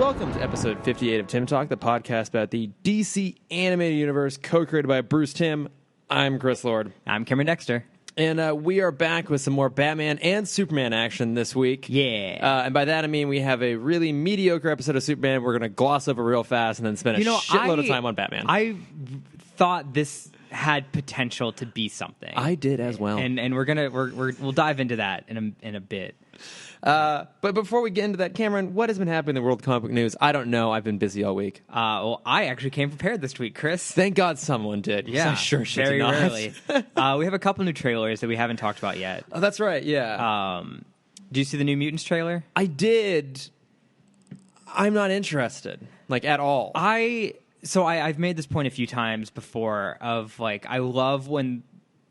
Welcome to episode 58 of Timm Talk, the podcast about the DC animated universe, co-created by Bruce Timm. I'm Chris Lord. I'm Cameron Dexter. And we are back with some more Batman and Superman action this week. Yeah. And by that I mean we have a really mediocre episode of Superman we're going to gloss over real fast and then spend a shitload of time on Batman. I thought this had potential to be something. I did as well. And we'll dive into that in a bit. But before we get into that, Cameron, what has been happening in the world of comic book news? I don't know. I've been busy all week. Well, I actually came prepared this week, Chris. Thank God someone did. Yeah, I sure should very not. rarely. We have a couple new trailers that we haven't talked about yet. Oh, that's right. Yeah. Do you see the New Mutants trailer? I did. I'm not interested, like, at all. I've made this point a few times before of, like, I love when,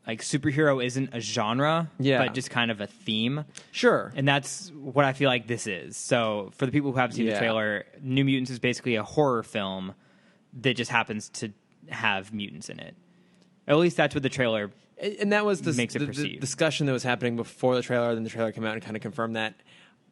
like, superhero isn't a genre, but just kind of a theme. Sure. And that's what I feel like this is. So for the people who haven't seen the trailer, New Mutants is basically a horror film that just happens to have mutants in it. At least that's what the trailer and that was makes it the perceive. discussion that was happening before the trailer, then the trailer came out and kind of confirmed that.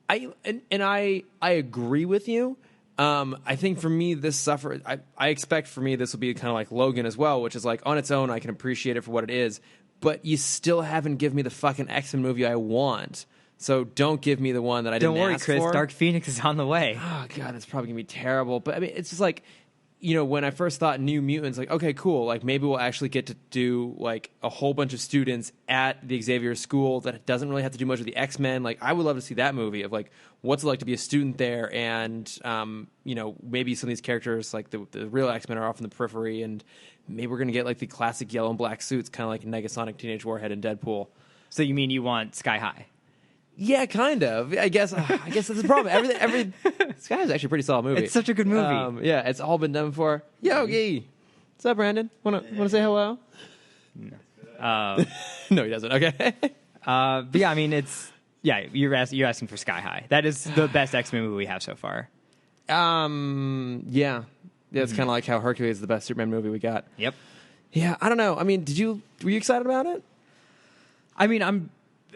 I agree with you. I think for me, this suffered. I expect for me this will be kind of like Logan as well, which is like on its own, I can appreciate it for what it is, but you still haven't given me the fucking X-Men movie I want. So don't give me the one that I didn't ask for. Don't worry, Chris. Dark Phoenix is on the way. Oh God, it's probably gonna be terrible. But I mean, it's just like, you know, when I first thought New Mutants, like, okay, cool, like maybe we'll actually get to do like a whole bunch of students at the Xavier school that doesn't really have to do much with the X-Men. Like, I would love to see that movie of like what's it like to be a student there, and you know, maybe some of these characters like the real X-Men are off in the periphery, and maybe we're gonna get like the classic yellow and black suits, kind of like Negasonic, Teenage Warhead, and Deadpool. So you mean you want Sky High? Yeah, kind of. I guess that's the problem. Every Sky is actually a pretty solid movie. It's such a good movie. Yeah, it's all been done before. Yogi, what's up, Brandon? Want to say hello? No. No, he doesn't. Okay. But yeah, I mean, you're asking for Sky High. That is the best X-Men movie we have so far. Yeah, it's kind of like how Hercules is the best Superman movie we got. Yep. Yeah, I don't know. I mean, were you excited about it? I mean,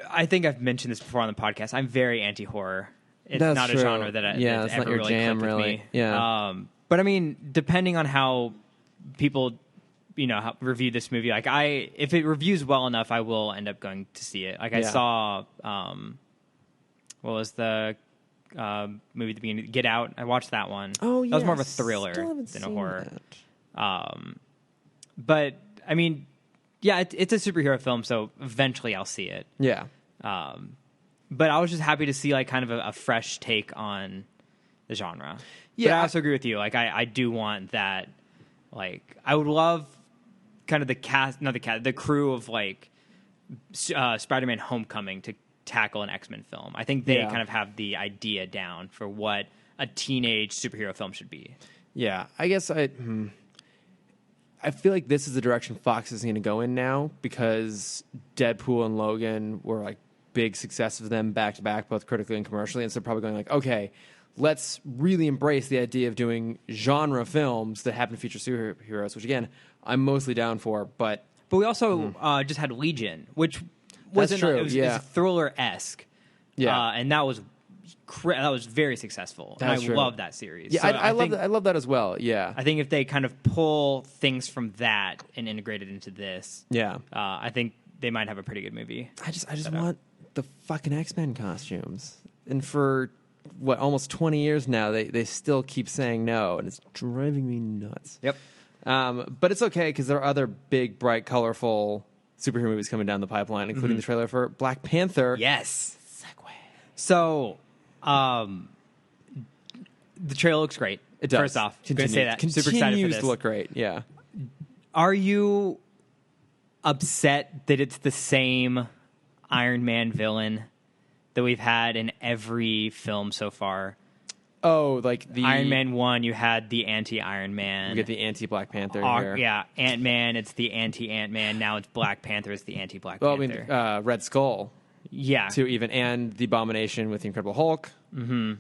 I think I've mentioned this before on the podcast. I'm very anti-horror. It's That's not true. a genre that it's ever not your really jam, clicked with really. me. Yeah. But I mean, depending on how people, review this movie, like if it reviews well enough, I will end up going to see it. Like I saw, what was the movie at the beginning? Get Out. I watched that one. Oh yeah. That was more of a thriller than a horror. But I mean, yeah, it's a superhero film, so eventually I'll see it. Yeah. But I was just happy to see like kind of a fresh take on the genre. Yeah, but I also agree with you. Like I do want that. Like I would love kind of the crew of like Spider-Man: Homecoming to tackle an X-Men film. I think they kind of have the idea down for what a teenage superhero film should be. Yeah, I guess I feel like this is the direction Fox is going to go in now, because Deadpool and Logan were like big successes for them back to back, both critically and commercially, and so probably going like, okay, let's really embrace the idea of doing genre films that happen to feature superheroes, which again I'm mostly down for. But we also just had Legion, which wasn't true. It was thriller-esque, and that was very successful. And I love that series. Yeah, so I love that as well. Yeah, I think if they kind of pull things from that and integrate it into this, I think they might have a pretty good movie. I just want the fucking X-Men costumes, and for almost 20 years now they still keep saying no, and it's driving me nuts. Yep. But it's okay, because there are other big, bright, colorful superhero movies coming down the pipeline, including the trailer for Black Panther. Yes. Segue. So, the trailer looks great. It does. First off, I'm going to say that. Super excited for this. To look great, yeah. Are you upset that it's the same Iron Man villain that we've had in every film so far? Oh, like the Iron Man 1, you had the anti-Iron Man. You get the anti-Black Panther here. Yeah, Ant-Man, it's the anti-Ant-Man. Now it's Black Panther, it's the anti-Black Panther. Well, I mean, Red Skull. Yeah. Too, even, and the Abomination with the Incredible Hulk. Mm-hmm.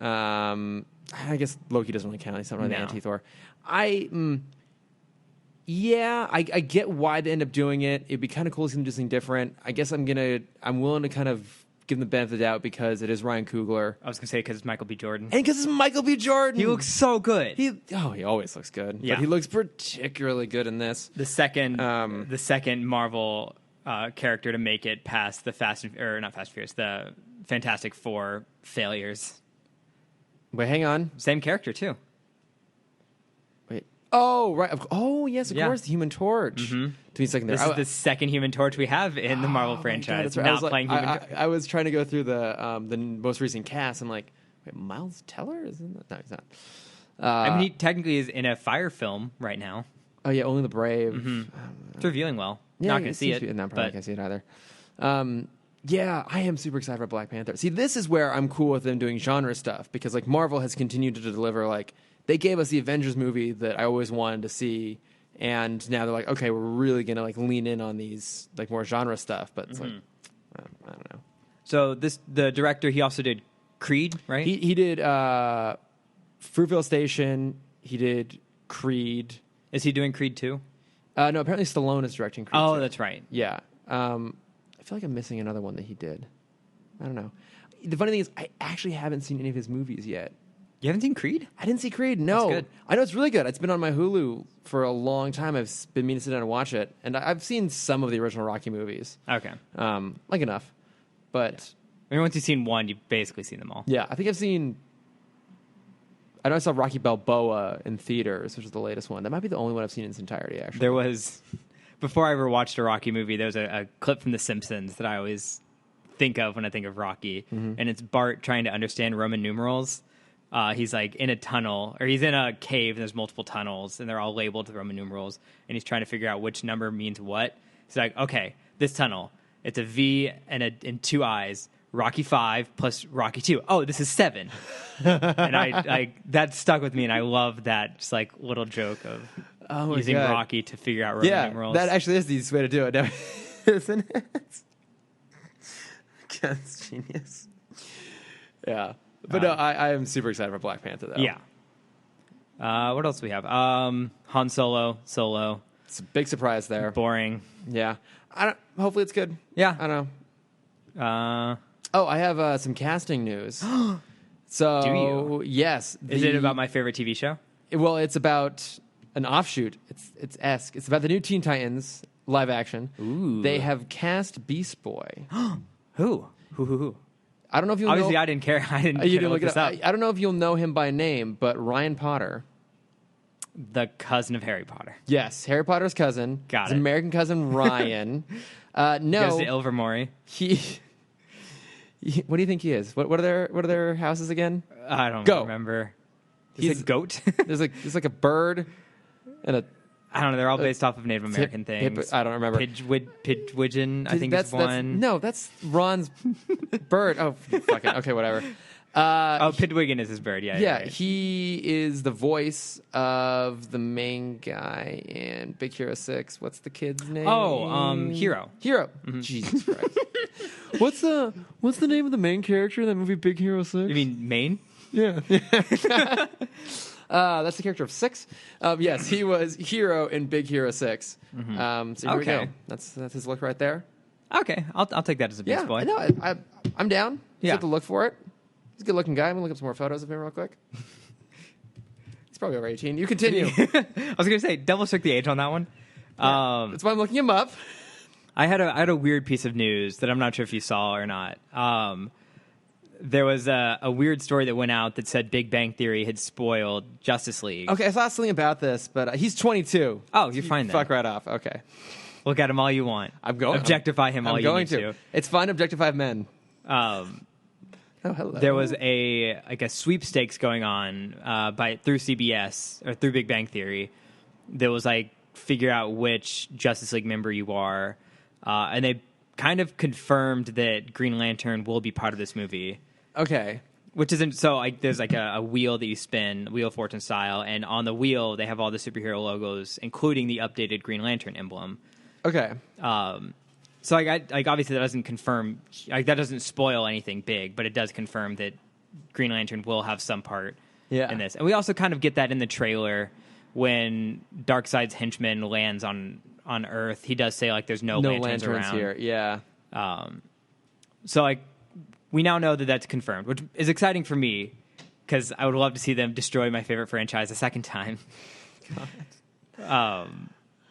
I guess Loki doesn't really count. He's not really the anti-Thor. I get why they end up doing it. It'd be kind of cool to see them do something different. I guess I'm willing to kind of give him the benefit of the doubt because it is Ryan Coogler. I was going to say because it's Michael B. Jordan. And because it's Michael B. Jordan. He looks so good. He always looks good. Yeah. But he looks particularly good in this. The second Marvel character to make it past the the Fantastic Four failures. Wait, hang on. Same character, too. Wait. Oh, right. Oh, yes, of course. The Human Torch. Mm-hmm. This This is the second Human Torch we have in the Marvel franchise. God, not playing Human Torch. I was trying to go through the most recent cast. I'm like, wait, Miles Teller? Isn't that? No, he's not. I mean, he technically is in a Fire film right now. Oh, yeah, Only the Brave. Mm-hmm. It's revealing well. Yeah, not going to see it. No, probably not going to see it either. Yeah, I am super excited for Black Panther. See, this is where I'm cool with them doing genre stuff because, like, Marvel has continued to deliver. Like, they gave us the Avengers movie that I always wanted to see, and now they're like, okay, we're really going to like lean in on these like more genre stuff. But it's like, I don't know. So the director, he also did Creed, right? He did Fruitvale Station. He did Creed. Is he doing Creed 2? No, apparently Stallone is directing Creed. Oh, 2. that's right. Yeah. I feel like I'm missing another one that he did. I don't know. The funny thing is, I actually haven't seen any of his movies yet. You haven't seen Creed? I didn't see Creed. No, That's good. I know it's really good. It's been on my Hulu for a long time. I've been meaning to sit down and watch it, and I've seen some of the original Rocky movies. Okay. Like enough, but I mean, once you've seen one, you've basically seen them all. yeah, I think I've seen. I know I saw Rocky Balboa in theaters, which is the latest one. That might be the only one I've seen in its entirety. Actually, There was, before I ever watched a Rocky movie, there was a clip from The Simpsons that I always think of when I think of Rocky, and it's Bart trying to understand Roman numerals. He's like in a tunnel, or he's in a cave, and there's multiple tunnels, and they're all labeled with Roman numerals, and he's trying to figure out which number means what. He's like, okay, this tunnel, it's a V and two eyes. Rocky 5 plus Rocky 2. Oh, this is 7. And I that stuck with me, and I love that just like little joke of using God. Rocky to figure out Roman numerals. That actually is the easiest way to do it, isn't it? That's genius. Yeah. But no, I am super excited for Black Panther, though. Yeah. What else do we have? Han Solo. It's a big surprise there. Boring. Yeah. Hopefully it's good. Yeah. I don't know. I have some casting news. So, Do you? Yes. Is it about my favorite TV show? Well, it's about an offshoot. It's about the new Teen Titans live action. Ooh. They have cast Beast Boy. Who? I don't know if you'll Obviously, know. I didn't care. I didn't You care to didn't look look this it up. I don't know if you'll know him by name, but Ryan Potter. The cousin of Harry Potter. Yes, Harry Potter's cousin. Got His it. American cousin Ryan. Goes No, to Ilvermorny. he. What do you think he is? What are their houses again? I don't Go. remember. He's He's a goat. There's like a bird and a. I don't know. They're all based off of Native American things. I don't remember. Pidgewidgeon, I think is one. No, that's Ron's bird. Oh, fucking okay, whatever. Pidgewiggin is his bird. Yeah. Yeah, right. he is the voice of the main guy in Big Hero 6. What's the kid's name? Hero. Hero. Mm-hmm. Jesus Christ. What's the name of the main character in that movie Big Hero 6? You mean Maine? Yeah. That's the character of 6. Yes, he was Hero in Big Hero 6. So here we Okay. go. That's his look right there. Okay, I'll take that as a Beast Boy. No, I'm down. Just Yeah. have to look for it. He's a good looking guy. I'm gonna look up some more photos of him real quick. He's probably over 18. You continue. I was gonna say double check the age on that one. That's why I'm looking him up. I had a weird piece of news that I'm not sure if you saw or not. There was a weird story that went out that said Big Bang Theory had spoiled Justice League. Okay, I saw something about this, but he's 22. Oh, you're fine then. Fuck right off. Okay. Look at him all you want. I'm going. Objectify him all I'm you going need to. It's fun to objectify men. Oh, hello. There was a sweepstakes going on through CBS or through Big Bang Theory. There was like figure out which Justice League member you are, and they kind of confirmed that Green Lantern will be part of this movie. Okay. Which isn't so. Like, there's like a wheel that you spin, Wheel of Fortune style, and on the wheel they have all the superhero logos, including the updated Green Lantern emblem. Okay. So obviously that doesn't confirm, that doesn't spoil anything big, but it does confirm that Green Lantern will have some part in this. And we also kind of get that in the trailer when Darkseid's henchman lands on Earth. He does say like there's no lanterns around here. Yeah. So like we now know that that's confirmed, which is exciting for me because I would love to see them destroy my favorite franchise a second time.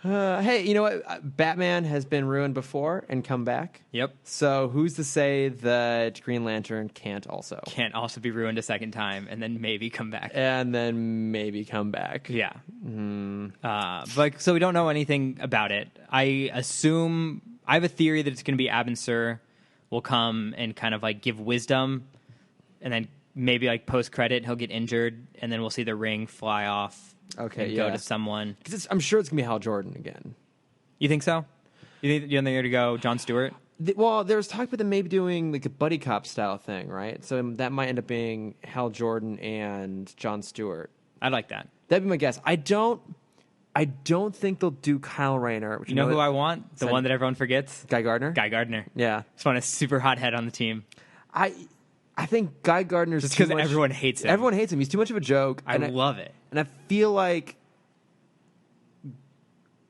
Hey, you know what? Batman has been ruined before and come back. Yep. So who's to say that Green Lantern can't also? Can't also be ruined a second time and then maybe come back. And then maybe come back. Yeah. But so we don't know anything about it. I have a theory that it's going to be Abin Sur will come and kind of like give wisdom, and then maybe like post credit he'll get injured, and then we'll see the ring fly off. Okay, and go to someone. Because I'm sure it's gonna be Hal Jordan again. You think so? You don't think they're gonna go Jon Stewart? Well, there's talk about them maybe doing like a buddy cop style thing, right? So that might end up being Hal Jordan and Jon Stewart. I like that. That'd be my guess. I don't think they'll do Kyle Rayner. Which you know who I want? The one that everyone forgets? Guy Gardner. Guy Gardner. Yeah, just want a super hot head on the team. I think Guy Gardner's just because everyone hates him. Everyone hates him. He's too much of a joke. I love it. And I feel like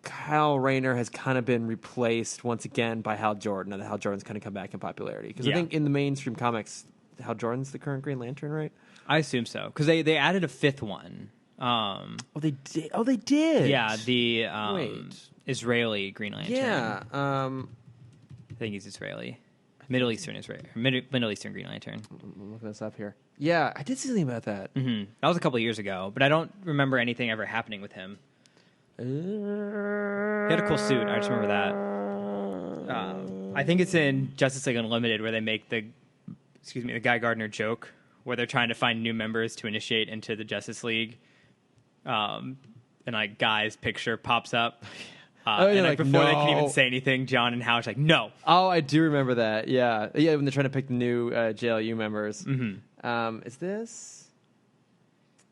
Kyle Rayner has kind of been replaced once again by Hal Jordan. And Hal Jordan's kind of come back in popularity. Because I think in the mainstream comics, Hal Jordan's the current Green Lantern, right? I assume so. Because they added a fifth one. They did? Oh, they did? Yeah, the Israeli Green Lantern. Yeah. I think he's Israeli. Middle Eastern Green Lantern. I'm looking this up here. Yeah, I did see something about that. Mm-hmm. That was a couple of years ago, but I don't remember anything ever happening with him. He had a cool suit. I just remember that. I think it's in Justice League Unlimited where they make the Guy Gardner joke where they're trying to find new members to initiate into the Justice League. And like Guy's picture pops up. Before they can even say anything, John and Howard's like, no. Oh, I do remember that. Yeah, when they're trying to pick the new JLU members. Mm-hmm. Is this?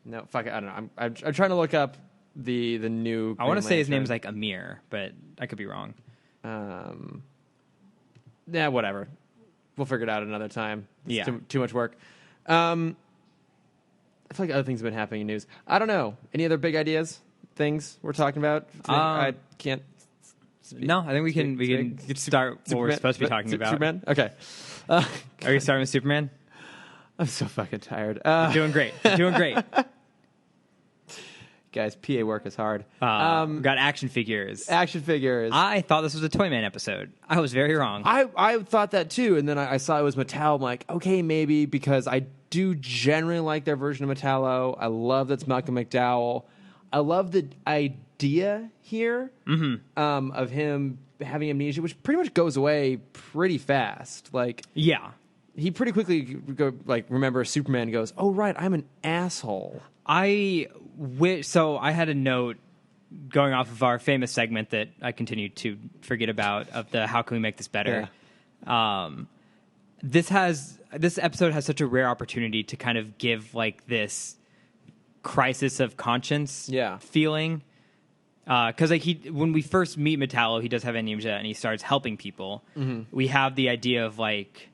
No, fuck it. I don't know. I'm trying to look up the new. I want to say his name's like Amir, but I could be wrong. Yeah, whatever. We'll figure it out another time. It's too much work. I feel like other things have been happening in news. I don't know. Any other big ideas? Things we're talking about? I can't. No, I think we can start what we're supposed to be talking about. Superman? Okay. Are you starting with Superman? I'm so fucking tired. You're doing great. You're doing great. Guys, PA work is hard. Got action figures. Action figures. I thought this was a Toyman episode. I was very wrong. I thought that too, and then I saw it was Metallo. I'm like, okay, maybe, because I do generally like their version of Metallo. I love that's Malcolm McDowell. I love the idea here of him having amnesia, which pretty much goes away pretty fast. Like, yeah, he pretty quickly remember Superman goes, "Oh right, I'm an asshole." I wish. So I had a note going off of our famous segment that I continue to forget about of the "How can we make this better?" Yeah. This episode has such a rare opportunity to kind of give like this crisis of conscience feeling, because like when we first meet Metallo, he does have amnesia and he starts helping people. We have the idea of like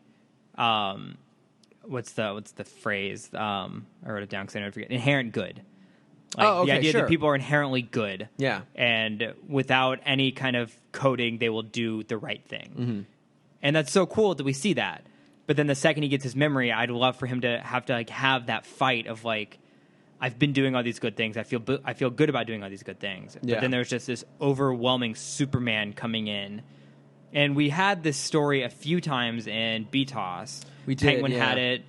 what's the phrase, I wrote it down because I never forget, inherent good, like the idea that people are inherently good, and without any kind of coding they will do the right thing, and that's so cool that we see that. But then the second he gets his memory, I'd love for him to have that fight of like, I've been doing all these good things. I feel good about doing all these good things. But then there's just this overwhelming Superman coming in. And we had this story a few times in BTOS. We did, Penguin had it.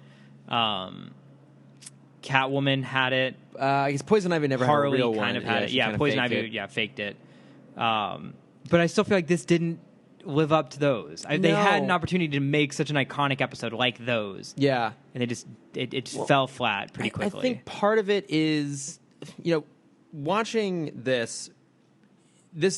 Catwoman had it. I guess Poison Ivy never Harley had a real kind one. of had it. Yeah, Poison Ivy faked it. But I still feel like this didn't live up to those. They had an opportunity to make such an iconic episode like those. Yeah. And they just it fell flat pretty quickly. I think part of it is, watching this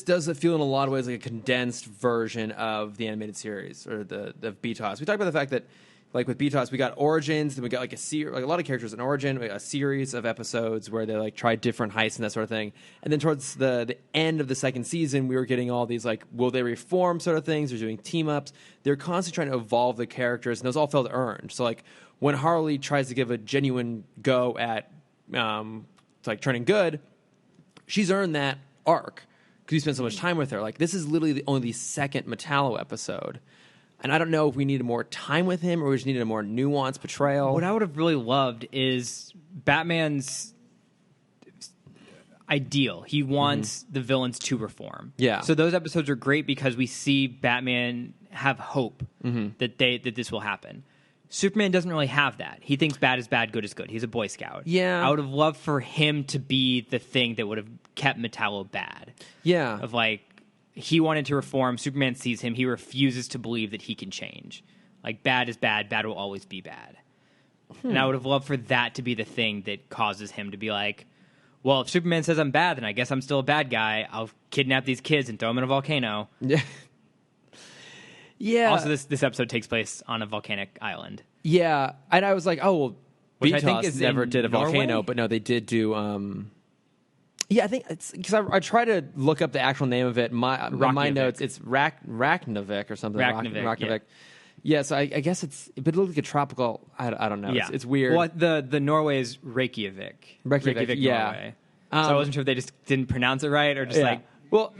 does feel in a lot of ways like a condensed version of the animated series or the BTOS. We talked about the fact that, like with BTOS, we got origins, then we got like a lot of characters in origin, a series of episodes where they like try different heists and that sort of thing. And then towards the end of the second season, we were getting all these like, will they reform sort of things? They're doing team ups. They're constantly trying to evolve the characters, and those all felt earned. So like when Harley tries to give a genuine go at like turning good, she's earned that arc because you spend so much time with her. Like this is literally only the second Metallo episode. And I don't know if we needed more time with him or we just needed a more nuanced portrayal. What I would have really loved is Batman's ideal. He wants the villains to reform. Yeah. So those episodes are great because we see Batman have hope that this will happen. Superman doesn't really have that. He thinks bad is bad, good is good. He's a Boy Scout. Yeah. I would have loved for him to be the thing that would have kept Metallo bad. Yeah. Of like, he wanted to reform. Superman sees him. He refuses to believe that he can change. Like, bad is bad. Bad will always be bad. And I would have loved for that to be the thing that causes him to be like, well, if Superman says I'm bad, then I guess I'm still a bad guy. I'll kidnap these kids and throw them in a volcano. Yeah. Yeah. Also, this episode takes place on a volcanic island. Yeah. And I was like, oh, well, Which I think BTOS is never in did a volcano, Norway? but no, they did do... yeah, I think it's because I try to look up the actual name of it. My notes, it's Raknavik or something. Raknavik. Yeah, so I guess but it looks like a tropical. I don't know. Yeah. It's weird. Well, the Norway is Reykjavik. Reykjavik, yeah. Norway. So I wasn't sure if they just didn't pronounce it right or just Yeah. like, well,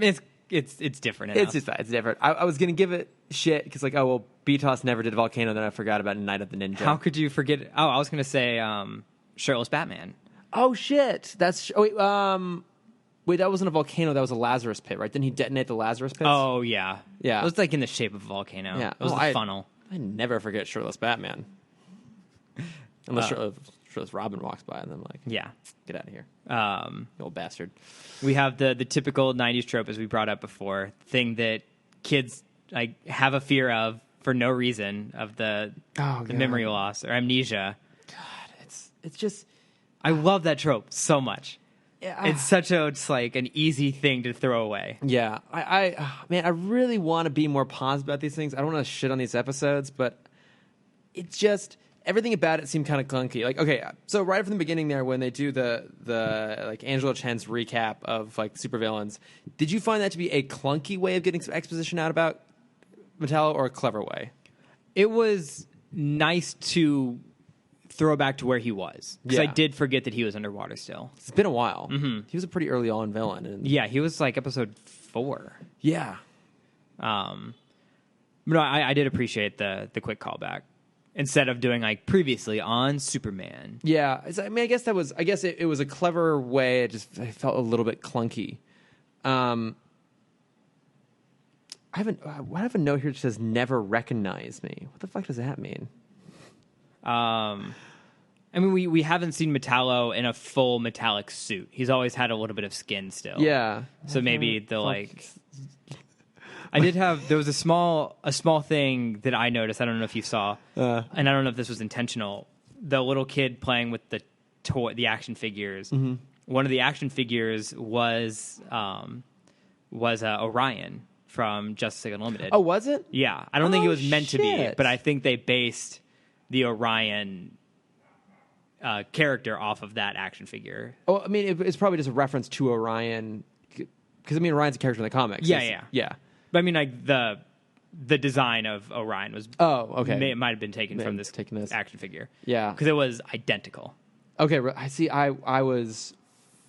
it's different enough. It's different. I was gonna give it shit because like, oh well, BTOS never did a volcano. Then I forgot about Night of the Ninja. How could you forget? Oh, I was going to say shirtless Batman. Oh shit! Wait, that wasn't a volcano. That was a Lazarus pit, right? Didn't he detonate the Lazarus pits? Oh, yeah. Yeah. It was like in the shape of a volcano. Yeah. It was the funnel. I never forget shirtless Batman. Unless shirtless Robin walks by and I'm like, Yeah. get out of here. You old bastard. We have the typical 90s trope, as we brought up before, thing that kids like have a fear of for no reason, of the memory loss or amnesia. God, it's just... I love that trope so much. Yeah, It's like an easy thing to throw away. Yeah, man, I really want to be more positive about these things. I don't want to shit on these episodes, but it's just everything about it seemed kind of clunky. Like, okay, so right from the beginning there, when they do the like Angela Chen's recap of like supervillains, did you find that to be a clunky way of getting some exposition out about Metallo or a clever way? It was nice to throw back to where he was, because I Yeah. did forget that he was underwater still. It's been a while. Mm-hmm. He was a pretty early on villain. And Yeah, he was like episode 4. yeah. But no, I did appreciate the quick callback instead of doing like previously on Superman. Yeah, I mean, I guess it was a clever way. It felt a little bit clunky. I have a note here that says "never recognize me." What the fuck does that mean? I mean, we haven't seen Metallo in a full metallic suit. He's always had a little bit of skin still. Yeah. So maybe the like. There was a small thing that I noticed. I don't know if you saw, and I don't know if this was intentional. The little kid playing with the action figures. Mm-hmm. One of the action figures was Orion from Justice League Unlimited. Oh, was it? Yeah, I don't think it was meant to be, shit. but I think they based the Orion character off of that action figure. Oh, I mean, it's probably just a reference to Orion, because I mean, Orion's a character in the comics. Yeah. But I mean, like the design of Orion was. Oh, okay. It might have been taken from this action figure. Yeah, because it was identical. Okay, I see. I was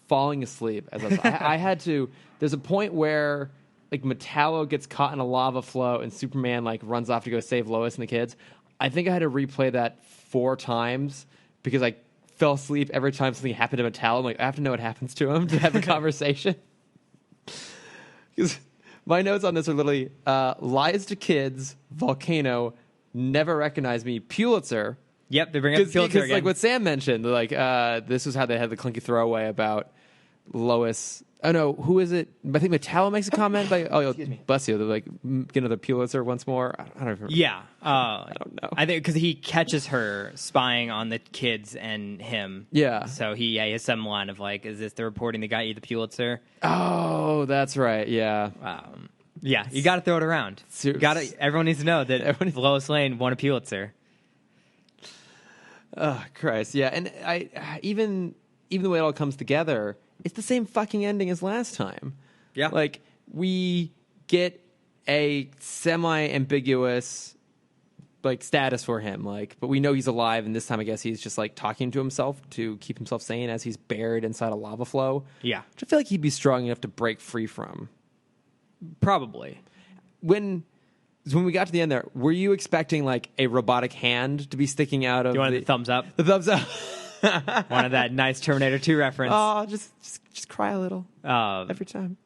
falling asleep as I had to. There's a point where like Metallo gets caught in a lava flow and Superman like runs off to go save Lois and the kids. I think I had to replay that 4 times because I fell asleep every time something happened to Metallo. I'm like, I have to know what happens to him to have a conversation. Because my notes on this are literally lies to kids, volcano, never recognize me, Pulitzer. Yep, they bring up Pulitzer again. Like what Sam mentioned, like this was how they had the clunky throwaway about Lois. Oh no, who is it? I think Metallo makes a comment like, "Oh, bless you." They're like, "Get another Pulitzer once more." I don't remember. Yeah, I don't know. I think because he catches her spying on the kids and him. Yeah. So he has some line of like, "Is this the reporting that got you the Pulitzer?" Oh, that's right. Yeah. Yeah, you got to throw it around. Everyone needs to know that Lois Lane won a Pulitzer. Oh Christ, yeah, and even the way it all comes together, it's the same fucking ending as last time. Yeah, like we get a semi-ambiguous like status for him, like, but we know he's alive, and this time I guess he's just like talking to himself to keep himself sane as he's buried inside a lava flow. Yeah, which I feel like he'd be strong enough to break free from. Probably. When So when we got to the end there, were you expecting like a robotic hand to be sticking out of You wanted the thumbs up? the thumbs up? Wanted that nice Terminator 2 reference. Oh, just cry a little every time.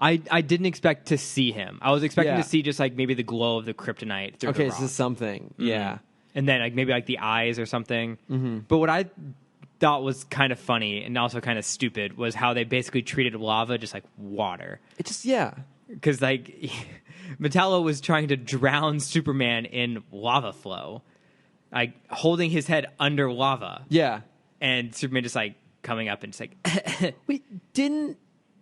I didn't expect to see him. I was expecting Yeah. to see just like maybe the glow of the kryptonite through the Okay, rock. this is something. Yeah. And then like maybe like the eyes or something. Mm-hmm. But what I thought was kind of funny and also kind of stupid was how they basically treated lava just like water. It just yeah. Because like Metallo was trying to drown Superman in lava flow, like holding his head under lava. Yeah. And Superman just like coming up and just like Wait, didn't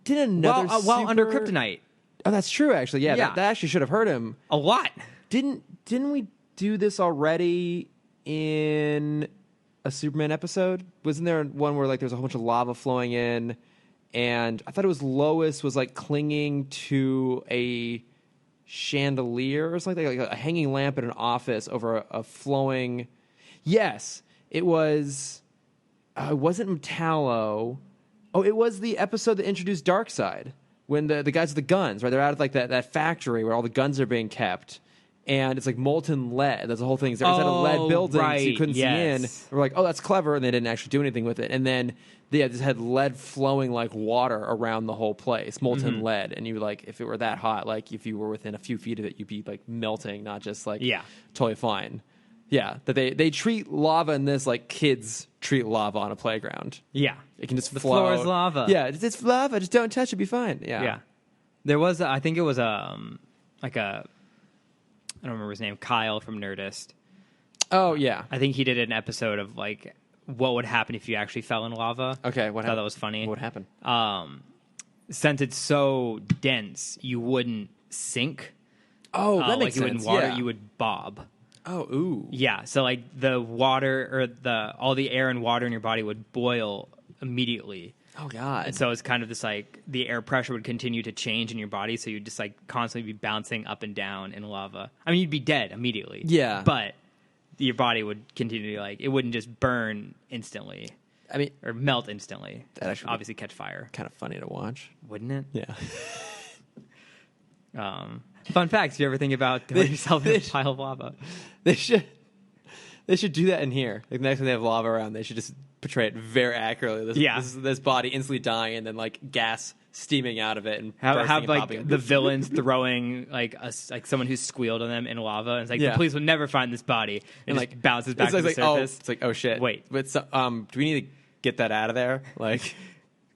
another while under super- kryptonite. Oh, that's true. Actually, yeah, Yeah. That actually should have hurt him. A lot. Didn't we do this already in a Superman episode? Wasn't there one where like there was a whole bunch of lava flowing in, and I thought it was Lois was like clinging to a chandelier or something, like a hanging lamp in an office over a flowing. Yes, it was. It wasn't Metallo. Oh, it was the episode that introduced Darkseid when the guys with the guns, right? They're out of like that factory where all the guns are being kept, and it's like molten lead. That's the whole thing. It's inside a lead building, so you couldn't see in. We're like, oh, that's clever, and they didn't actually do anything with it. And then they just had lead flowing like water around the whole place, molten lead. And you like, if it were that hot, like if you were within a few feet of it, you'd be like melting, not just like totally fine. Yeah, that they treat lava in this like kids treat lava on a playground. Yeah. It can just The flow. floor is lava. Yeah, it's lava. Just don't touch it. Be fine. Yeah. Yeah. There was, I think it was like a, I don't remember his name, Kyle from Nerdist. Oh, yeah. I think he did an episode of like what would happen if you actually fell in lava. Okay, what I thought happened? that was funny. What happened? Since it's so dense, you wouldn't sink. Oh, that like makes you sense. wouldn't water, yeah. you would bob. Oh, ooh. Yeah, so like the water or all the air and water in your body would boil immediately. Oh, God. And so it's kind of this like the air pressure would continue to change in your body, so you'd just like constantly be bouncing up and down in lava. I mean, you'd be dead immediately. Yeah. But your body would continue to like, it wouldn't just burn instantly. I mean, Or melt instantly. That actually would- obviously catch fire. kind of funny to watch. Wouldn't it? Yeah. Fun facts. You ever think about throwing yourself in a pile of lava? They should do that in here. Like next time they have lava around, they should just portray it very accurately. This body instantly dying and then like gas steaming out of it and Have bursting and like popping. the villains throwing like like someone who's squealed on them in lava, and it's like the police will never find this body, and like like bounces back it's to the like, oh, surface. it's like, oh shit. Wait. But so, do we need to get that out of there? Like,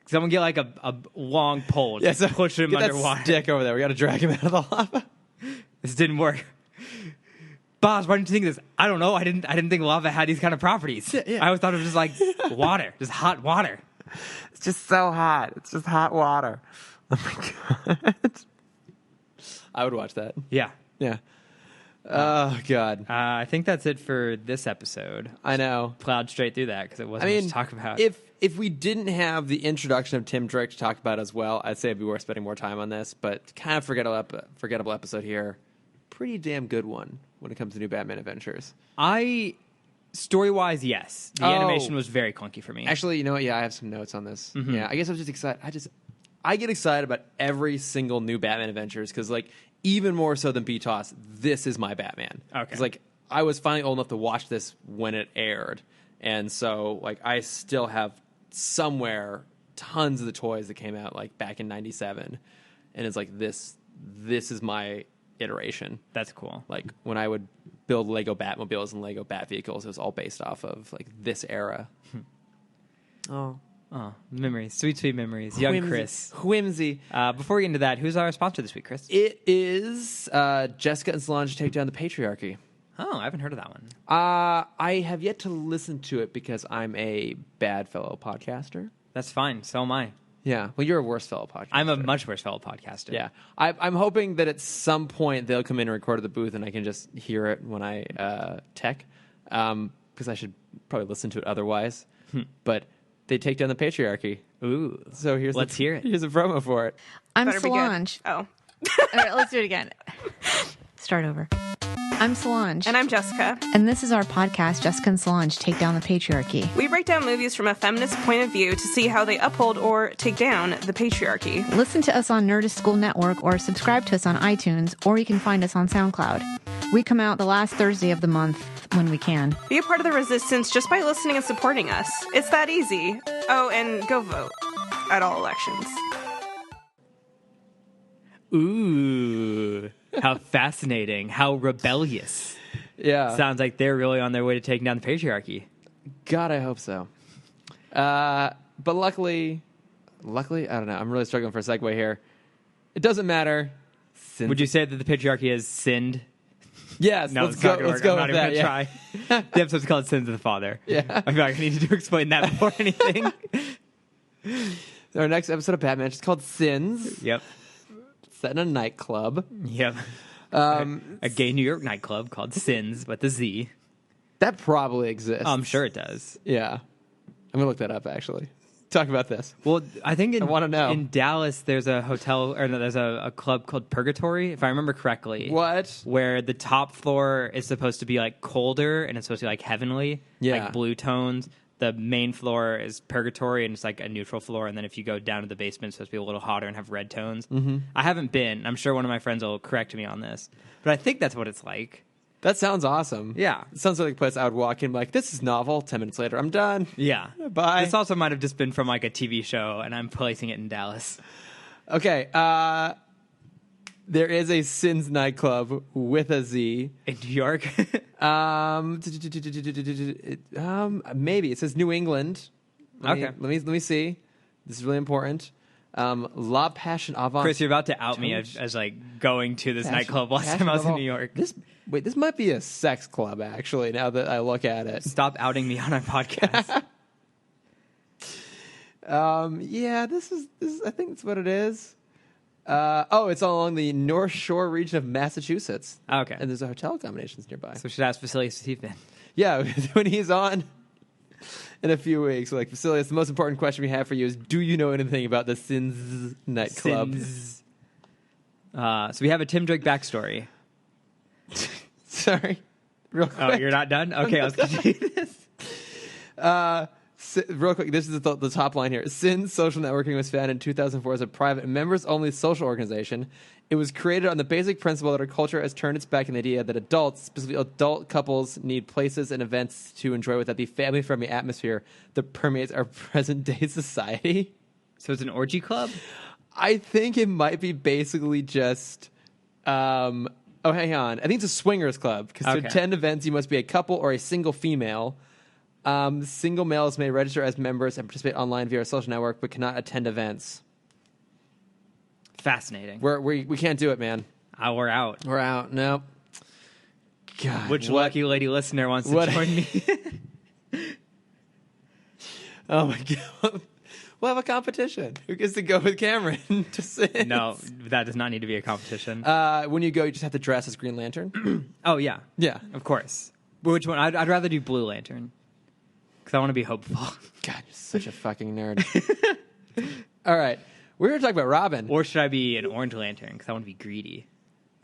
Someone get like a long pole, yeah, to so push him get that underwater. stick over there. We got to drag him out of the lava. This didn't work. Boss, why didn't you think of this? I don't know. I didn't think lava had these kind of properties. Yeah. I always thought it was just like water, just hot water. It's just so hot. It's just hot water. Oh my God. I would watch that. Yeah. Yeah. Oh God. I think that's it for this episode. I know. Plowed straight through that because it I wasn't much mean, to talk about. if we didn't have the introduction of Timm Drake to talk about as well, I'd say it'd be worth spending more time on this. But kind of forgettable episode here. Pretty damn good one when it comes to New Batman Adventures. Story-wise, yes. The Oh. animation was very clunky for me. Actually, you know what? Yeah, I have some notes on this. Yeah, I guess I was just excited. I get excited about every single new Batman Adventures because, like, even more so than BTOS, this is my Batman. Okay. Because, like, I was finally old enough to watch this when it aired, and so, like, I still have somewhere tons of the toys that came out like back in '97, and it's like this is my iteration. That's cool. Like when I would build Lego Batmobiles and Lego Bat vehicles, it was all based off of like this era. Oh, Memories. Sweet, sweet memories. Young Chris. Whimsy. Before we get into that, who's our sponsor this week, Chris? It is Jessica and Solange Take Down the Patriarchy. Oh, I haven't heard of that one. I have yet to listen to it because I'm a bad fellow podcaster. That's fine. So am I. Yeah. Well, you're a worse fellow podcaster. I'm a much worse fellow podcaster. Yeah. I'm hoping that at some point they'll come in and record at the booth and I can just hear it when I tech. Because I should probably listen to it otherwise. But they take down the patriarchy. Ooh. So Let's hear it. Here's a promo for it. I'm Better be good. Solange. Oh. All right, let's do it again. Start over. I'm Solange. And I'm Jessica. And this is our podcast, Jessica and Solange Take Down the Patriarchy. We break down movies from a feminist point of view to see how they uphold or take down the patriarchy. Listen to us on Nerdist School Network or subscribe to us on iTunes, or you can find us on SoundCloud. We come out the last Thursday of the month when we can. Be a part of the resistance just by listening and supporting us. It's that easy. Oh, and go vote at all elections. Ooh, how fascinating. How rebellious. Yeah. Sounds like they're really on their way to taking down the patriarchy. God, I hope so. But luckily, I don't know. I'm really struggling for a segue here. It doesn't matter. Would you say that the patriarchy has sinned? Yes, no, let's go. Let's go I'm with not even that. going to try. The episode's called Sins of the Father. Yeah. I feel like I need to explain that before anything. Our next episode of Batman is called Sinz. Yep. Set in a nightclub. Yep. A gay New York nightclub called Sinz, but the Z. That probably exists. I'm sure it does. Yeah. I'm going to look that up, actually. Talk about this. Well, I think I want to know. In Dallas, there's a hotel, or no, there's a club called Purgatory, if I remember correctly. What? Where the top floor is supposed to be like colder and it's supposed to be like heavenly, like blue tones. The main floor is Purgatory and it's like a neutral floor. And then if you go down to the basement, it's supposed to be a little hotter and have red tones. Mm-hmm. I haven't been. I'm sure one of my friends will correct me on this. But I think that's what it's like. That sounds awesome. Yeah. It sounds like a place I would walk in like, this is novel. 10 minutes later, I'm done. Yeah. Bye. This also might have just been from like a TV show and I'm placing it in Dallas. Okay. There is a Sinz nightclub with a Z. In New York? Maybe. It says New England. Let me see. This is really important. La Passion Avant. Chris, you're about to out me as like going to this nightclub last time I was in New York. This might be a sex club, actually, now that I look at it. Stop outing me on our podcast. Yeah, this is I think that's what it is. It's along the North Shore region of Massachusetts. Okay. And there's a hotel accommodations nearby. So we should ask Vasilius Steve then. Yeah, when he's on in a few weeks, like, Vasilius, the most important question we have for you is, do you know anything about the Sinz nightclub? Sinz. So we have a Tim Drake backstory. Sorry. Real quick. Oh, you're not done? Okay, let's continue this. Real quick, this is the top line here. Sinz Social Networking was founded in 2004 as a private, members-only social organization. It was created on the basic principle that our culture has turned its back on the idea that adults, specifically adult couples, need places and events to enjoy without the family-friendly atmosphere that permeates our present-day society. So it's an orgy club? I think it might be basically just... hang on. I think it's a swingers club, because to attend events, you must be a couple or a single female. Single males may register as members and participate online via our social network, but cannot attend events. Fascinating. We can't do it, man. We're out. We're out. Nope. God, Which lucky lady listener wants to join me? Oh my God. We'll have a competition. Who gets to go with Cameron to Sinz? No, that does not need to be a competition. When you go, you just have to dress as Green Lantern. Oh, yeah. Yeah. Of course. Which one? I'd rather do Blue Lantern. Because I want to be hopeful. God, you're such a fucking nerd. All right. We're going to talk about Robin. Or should I be an Orange Lantern? Because I want to be greedy.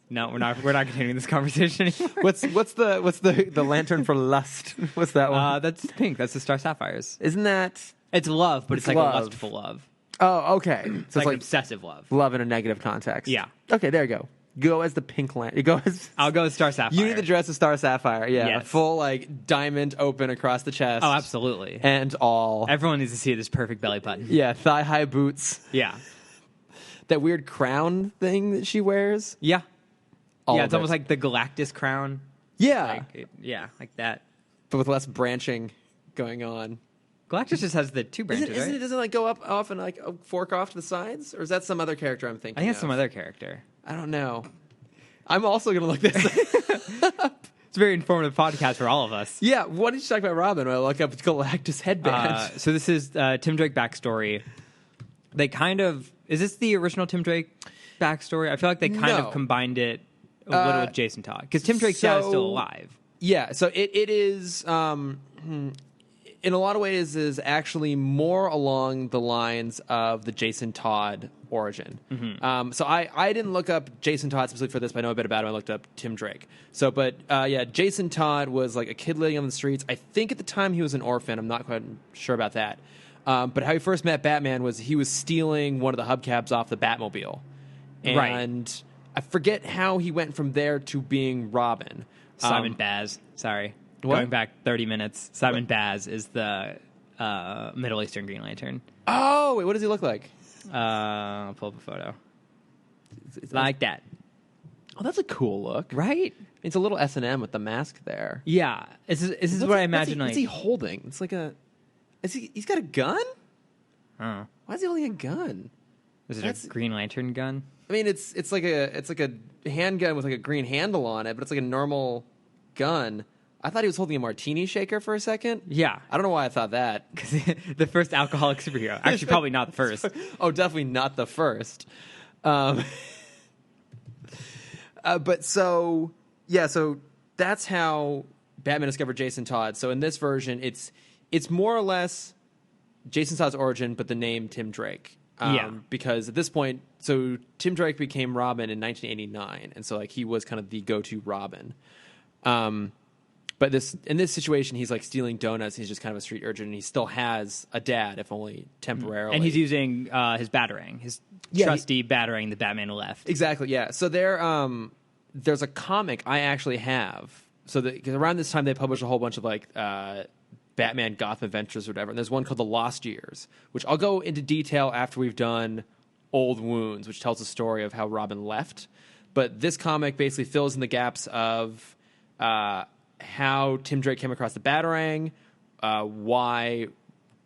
No, we're not continuing this conversation anymore. What's the lantern for lust? What's that one? That's pink. That's the Star Sapphires. Isn't that... It's love, but it's like love. a lustful love. Oh, okay. So It's like obsessive love. love in a negative context. Yeah. Okay, there you go. Go as the pink lantern. I'll go with Star Sapphire. You need to dress as Star Sapphire. Yeah. Yes. Full, like, diamond open across the chest. Oh, absolutely. And all. Everyone needs to see this perfect belly button. Yeah, thigh-high boots. Yeah. That weird crown thing that she wears. Yeah. All yeah, of it's it. almost like the Galactus crown. Yeah. Like that. But with less branching going on. Galactus just has the two branches, right? Doesn't it like go up off and like fork off to the sides? Or is that some other character I'm thinking I think it's of? some other character. I don't know. I'm also going to look this up. It's a very informative podcast for all of us. Yeah, what did you talk about Robin when I look up Galactus headband? So this is Tim Drake backstory. They kind of... Is this the original Tim Drake backstory? I feel like they kind of combined it a little with Jason Todd. Because Tim Drake's dad is still alive. Yeah, so it is... in a lot of ways, is actually more along the lines of the Jason Todd origin. So I didn't look up Jason Todd specifically for this, but I know a bit about him. I looked up Tim Drake. So, but yeah, Jason Todd was like a kid living on the streets. I think at the time he was an orphan. I'm not quite sure about that. But how he first met Batman was he was stealing one of the hubcaps off the Batmobile. And I forget how he went from there to being Robin. Simon Baz. Sorry. What? Going back 30 minutes. Simon Baz is the Middle Eastern Green Lantern. Oh, wait, what does he look like? I'll pull up a photo. It's like that. Oh, that's a cool look. Right? It's a little S&M with the mask there. Yeah. This is what I imagine. What's he holding? It's like a... He's got a gun? Oh. Why is he holding a gun? Is it a Green Lantern gun? I mean, it's like a handgun with like a green handle on it, but it's like a normal gun. I thought he was holding a martini shaker for a second. Yeah. I don't know why I thought that. Because the first alcoholic superhero. Actually, probably not the first. Oh, definitely not the first. But so that's how Batman discovered Jason Todd. So in this version, it's more or less Jason Todd's origin, but the name Tim Drake. Because at this point, so Tim Drake became Robin in 1989, and so like he was kind of the go-to Robin. But in this situation, he's like stealing donuts. He's just kind of a street urchin, and he still has a dad, if only temporarily. And he's using his Batarang, his trusty Batarang that Batman left. Exactly, yeah. So there's a comic I actually have. So because around this time, they published a whole bunch of like Batman Gotham Adventures or whatever. And there's one called The Lost Years, which I'll go into detail after we've done Old Wounds, which tells the story of how Robin left. But this comic basically fills in the gaps of how Tim Drake came across the Batarang, why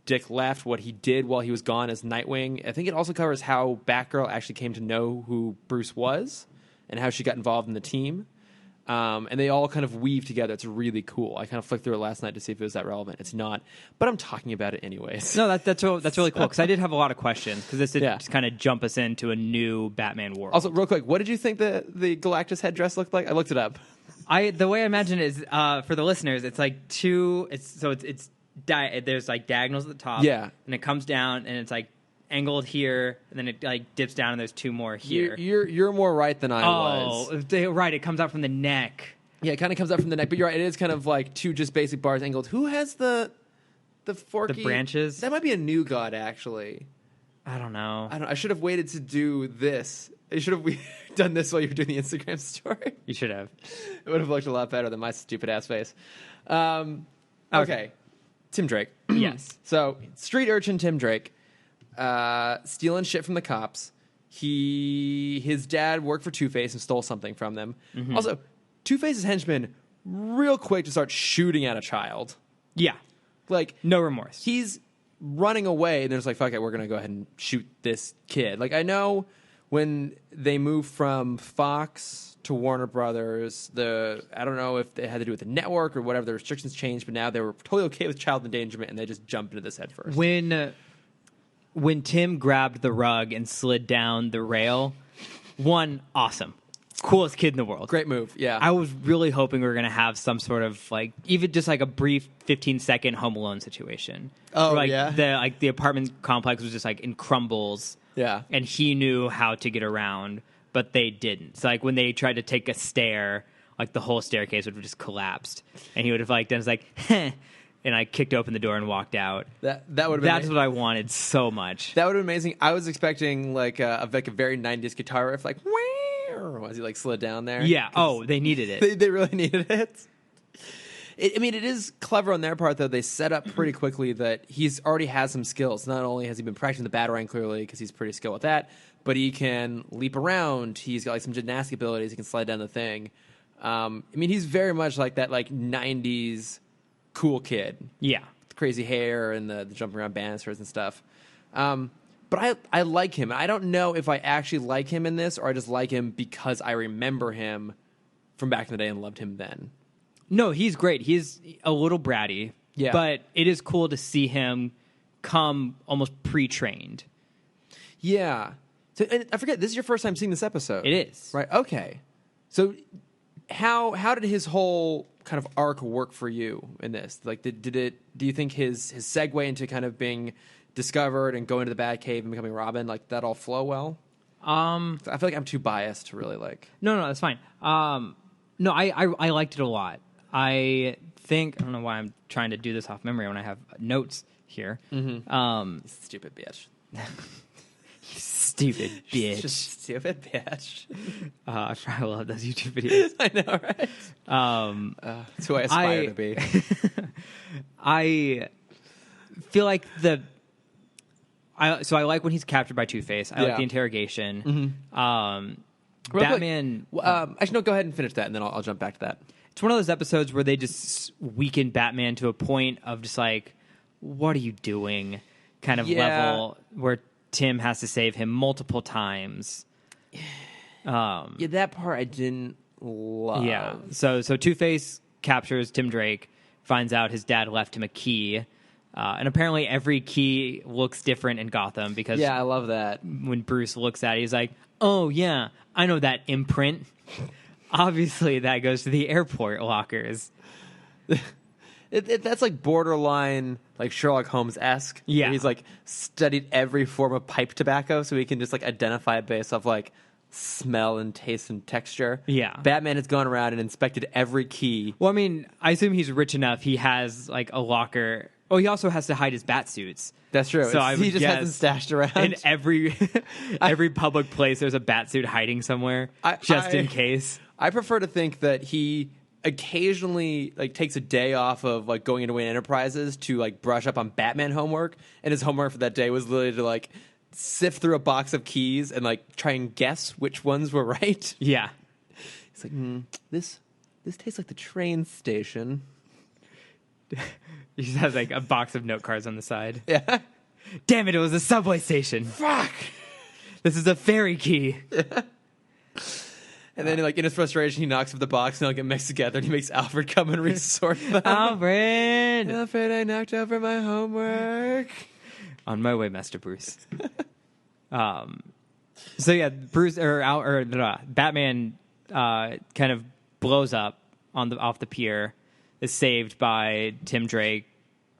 Dick left, what he did while he was gone as Nightwing. I think it also covers how Batgirl actually came to know who Bruce was and how she got involved in the team. And they all kind of weave together. It's really cool. I kind of flicked through it last night to see if it was that relevant. It's not, but I'm talking about it anyways. No, that's really cool because I did have a lot of questions because this did just kind of jump us into a new Batman world. Also, real quick, what did you think the Galactus headdress looked like? I looked it up. The way I imagine it is for the listeners, it's like there's like diagonals at the top, and it comes down and it's like angled here, and then it like dips down, and there's two more here. You're more right than I was. Oh, right. It comes out from the neck. Yeah, it kind of comes out from the neck, but you're right. It is kind of like two just basic bars angled. Who has the forky? The branches? That might be a new god, actually. I don't know. I should have waited to do this. I should have done this while you were doing the Instagram story. You should have. It would have looked a lot better than my stupid ass face. Okay. Tim Drake. Yes. So, street urchin Tim Drake. Stealing shit from the cops. His dad worked for Two-Face and stole something from them. Mm-hmm. Also, Two-Face's henchmen real quick to start shooting at a child. Yeah. Like, no remorse. He's running away, and they're just like, fuck it, we're going to go ahead and shoot this kid. Like, I know when they moved from Fox to Warner Brothers, I don't know if they had to do with the network or whatever, the restrictions changed, but now they were totally okay with child endangerment, and they just jumped into this head first. When Tim grabbed the rug and slid down the rail, awesome. Coolest kid in the world. Great move, yeah. I was really hoping we were going to have some sort of, like, even just like a brief 15-second Home Alone situation. Oh, where, yeah? The apartment complex was just, like, in crumbles. Yeah. And he knew how to get around, but they didn't. So, like, when they tried to take a stair, like, the whole staircase would have just collapsed. And he would have, like, done, like, heh. And I kicked open the door and walked out. That would have been That's what I wanted so much. That would have been amazing. I was expecting like a very 90s guitar riff, like as he like slid down there. Yeah. Oh, they needed it. They really needed it. I mean, it is clever on their part, though. They set up pretty quickly that he's already has some skills. Not only has he been practicing the Batarang clearly because he's pretty skilled with that, but he can leap around. He's got like some gymnastic abilities. He can slide down the thing. I mean, he's very much like that like 90s cool kid. Yeah. With the crazy hair and the jumping around banisters and stuff. But I like him. I don't know if I actually like him in this or I just like him because I remember him from back in the day and loved him then. No, he's great. He's a little bratty. Yeah. But it is cool to see him come almost pre-trained. Yeah. So, and I forget, this is your first time seeing this episode. It is. Right, okay. So how did his whole kind of arc work for you in this? Like, do you think his segue into kind of being discovered and going to the Batcave and becoming Robin, like that all flow well? I feel like I'm too biased to really like. No, that's fine. No, I liked it a lot. I don't know why I'm trying to do this off memory when I have notes here. Stupid bitch. Stupid bitch. Just stupid bitch. I probably love those YouTube videos. I know, right? That's who I aspire to be. I feel like I like when he's captured by Two-Face. I like the interrogation. Batman. Actually, no. Go ahead and finish that, and then I'll jump back to that. It's one of those episodes where they just weaken Batman to a point of just like, what are you doing? Kind of level where Timm has to save him multiple times. That part I didn't love. Yeah. So Two-Face captures Tim Drake, finds out his dad left him a key. And apparently every key looks different in Gotham because I love that. When Bruce looks at it, he's like, oh, yeah, I know that imprint. Obviously, that goes to the airport lockers. That's like borderline like Sherlock Holmes-esque. Yeah. He's like studied every form of pipe tobacco so he can just like identify it based off like smell and taste and texture. Yeah. Batman has gone around and inspected every key. Well, I mean, I assume he's rich enough. He has like a locker. Oh, he also has to hide his bat suits. That's true. So he just has them stashed around. In every public place, there's a bat suit hiding somewhere just in case. I prefer to think that he occasionally like takes a day off of like going into Wayne Enterprises to like brush up on Batman homework, and his homework for that day was literally to like sift through a box of keys and like try and guess which ones were right. Yeah. He's like, this tastes like the train station. He just has like a box of note cards on the side. Yeah. Damn it, it was a subway station. Fuck. This is a ferry key. Yeah. And then, like, in his frustration, he knocks up the box and they'll get mixed together and he makes Alfred come and resort them. Alfred, I knocked over my homework. On my way, Master Bruce. So yeah, Batman kind of blows up off the pier, is saved by Tim Drake,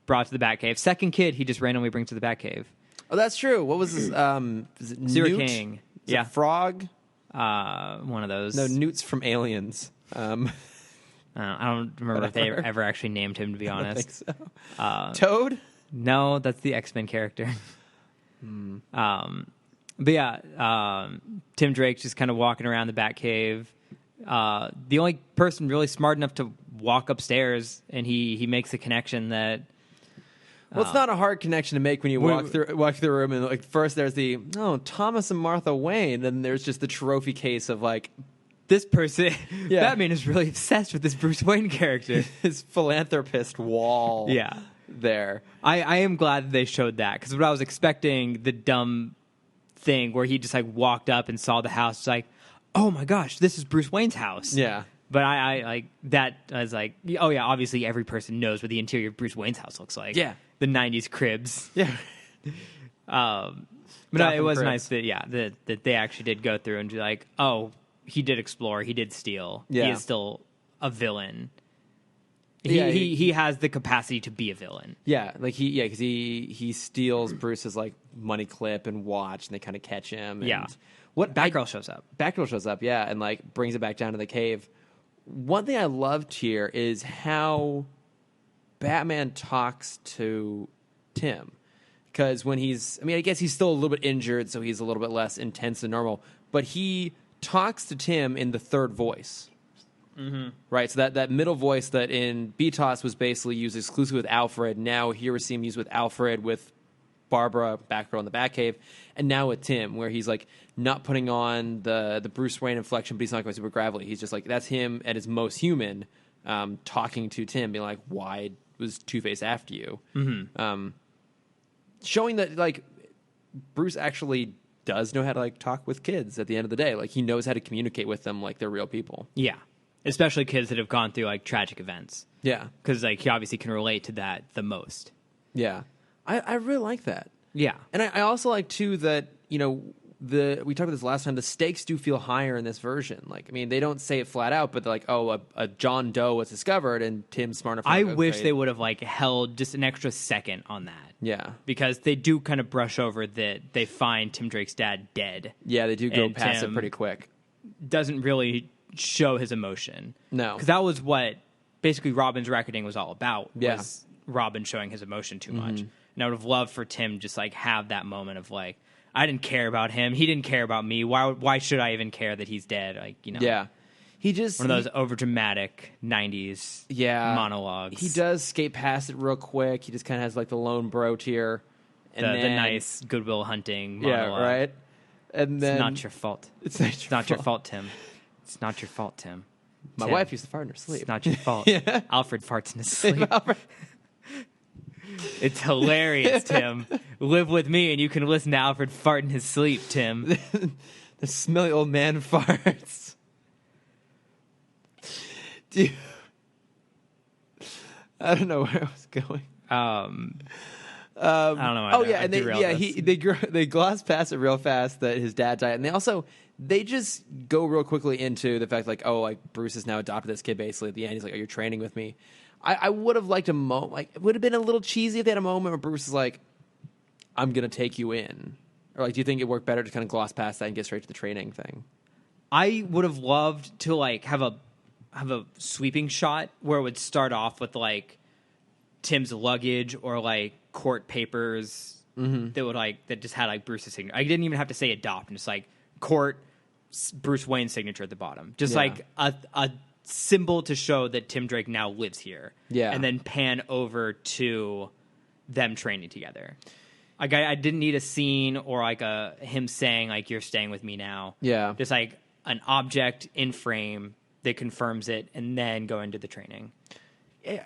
brought to the Batcave. Second kid he just randomly brings to the Batcave. Oh, that's true. What was his? Is it Zero Newt? King. Is it Frog? One of those. No, Newt's from Aliens. I don't remember if they ever actually named him, to be honest. I think so. Toad? No, that's the X-Men character. But yeah, Tim Drake's just kind of walking around the Batcave. The only person really smart enough to walk upstairs, and he makes the connection that. Well, it's not a hard connection to make when you walk through the room, and like first there's Thomas and Martha Wayne, then there's just the trophy case of like this person. Yeah. Batman is really obsessed with this Bruce Wayne character, his philanthropist wall. Yeah, there. I am glad that they showed that, because what I was expecting, the dumb thing where he just like walked up and saw the house, like, oh my gosh, this is Bruce Wayne's house. Yeah. But I like that. I was like, oh yeah, obviously every person knows what the interior of Bruce Wayne's house looks like. Yeah. The 90s cribs. Yeah. But no, it was cribs. Nice that that they actually did go through and be like, oh, he did explore, he did steal. Yeah. He is still a villain. He has the capacity to be a villain. Yeah, like because he steals Bruce's like money clip and watch, and they kind of catch him. And Batgirl shows up. Batgirl shows up, yeah, and like brings it back down to the cave. One thing I loved here is how Batman talks to Timm, because when I guess he's still a little bit injured, so he's a little bit less intense than normal, but he talks to Timm in the third voice. Mm-hmm. Right, so that middle voice that in BTOS was basically used exclusively with Alfred, now here we see him used with Alfred, with Barbara, Batgirl in the Batcave, and now with Timm, where he's like not putting on the Bruce Wayne inflection, but he's not going super gravelly. He's just like, that's him at his most human, talking to Timm, being like, why was Two-Face after you? Mm-hmm. Showing that like Bruce actually does know how to like talk with kids at the end of the day. Like he knows how to communicate with them like they're real people. Yeah. Especially kids that have gone through like tragic events. Yeah. Because like he obviously can relate to that the most. Yeah. I really like that. Yeah. And I also like too that, we talked about this last time. The stakes do feel higher in this version. Like, I mean, they don't say it flat out, but they're like, oh, a John Doe was discovered, and Timm's smart enough. I wish they would have like held just an extra second on that. Yeah, because they do kind of brush over that they find Tim Drake's dad dead. Yeah, they do go and past Tim it pretty quick. Doesn't really show his emotion. No, because that was what basically Robin's reckoning was all about. Yeah. Was Robin showing his emotion too much. And I would have loved for Tim just like have that moment of like, I didn't care about him. He didn't care about me. Why should I even care that he's dead? Like, you know. Yeah. He just one of those overdramatic 90s monologues. He does skate past it real quick. He just kind of has like the lone bro tear. And the nice Goodwill Hunting monologue. Yeah, right? And then it's not your fault. It's not your fault, Tim. It's not your fault, Tim. My Tim, wife used to fart in her sleep. It's not your fault. Yeah. Alfred farts in his sleep. It's hilarious, Tim. Live with me and you can listen to Alfred fart in his sleep, Tim. The smelly old man farts. I don't know where I was going. I don't know. They gloss past it real fast that his dad died, and they just go real quickly into the fact like, oh, like Bruce has now adopted this kid. Basically, at the end, he's like, "Oh, you're training with me." I would have liked a moment. Like, it would have been a little cheesy if they had a moment where Bruce is like, "I'm gonna take you in," or like, do you think it worked better to kind of gloss past that and get straight to the training thing? I would have loved to like have a sweeping shot where it would start off with like Tim's luggage or like court papers that just had like Bruce's signature. I didn't even have to say adopt, and just like court Bruce Wayne's signature at the bottom, just like a symbol to show that Tim Drake now lives here. Yeah, and then pan over to them training together. Like I didn't need a scene or like him saying like you're staying with me now. Yeah, just like an object in frame that confirms it, and then go into the training.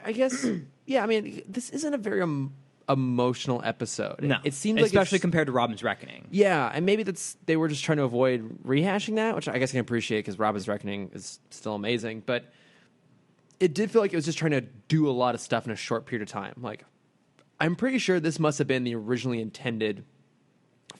I guess. Yeah, I mean, this isn't a very emotional episode. No, it seems especially compared to Robin's Reckoning. Yeah, and maybe they were just trying to avoid rehashing that, which I guess I can appreciate because Robin's Reckoning is still amazing. But it did feel like it was just trying to do a lot of stuff in a short period of time. Like, I'm pretty sure this must have been the originally intended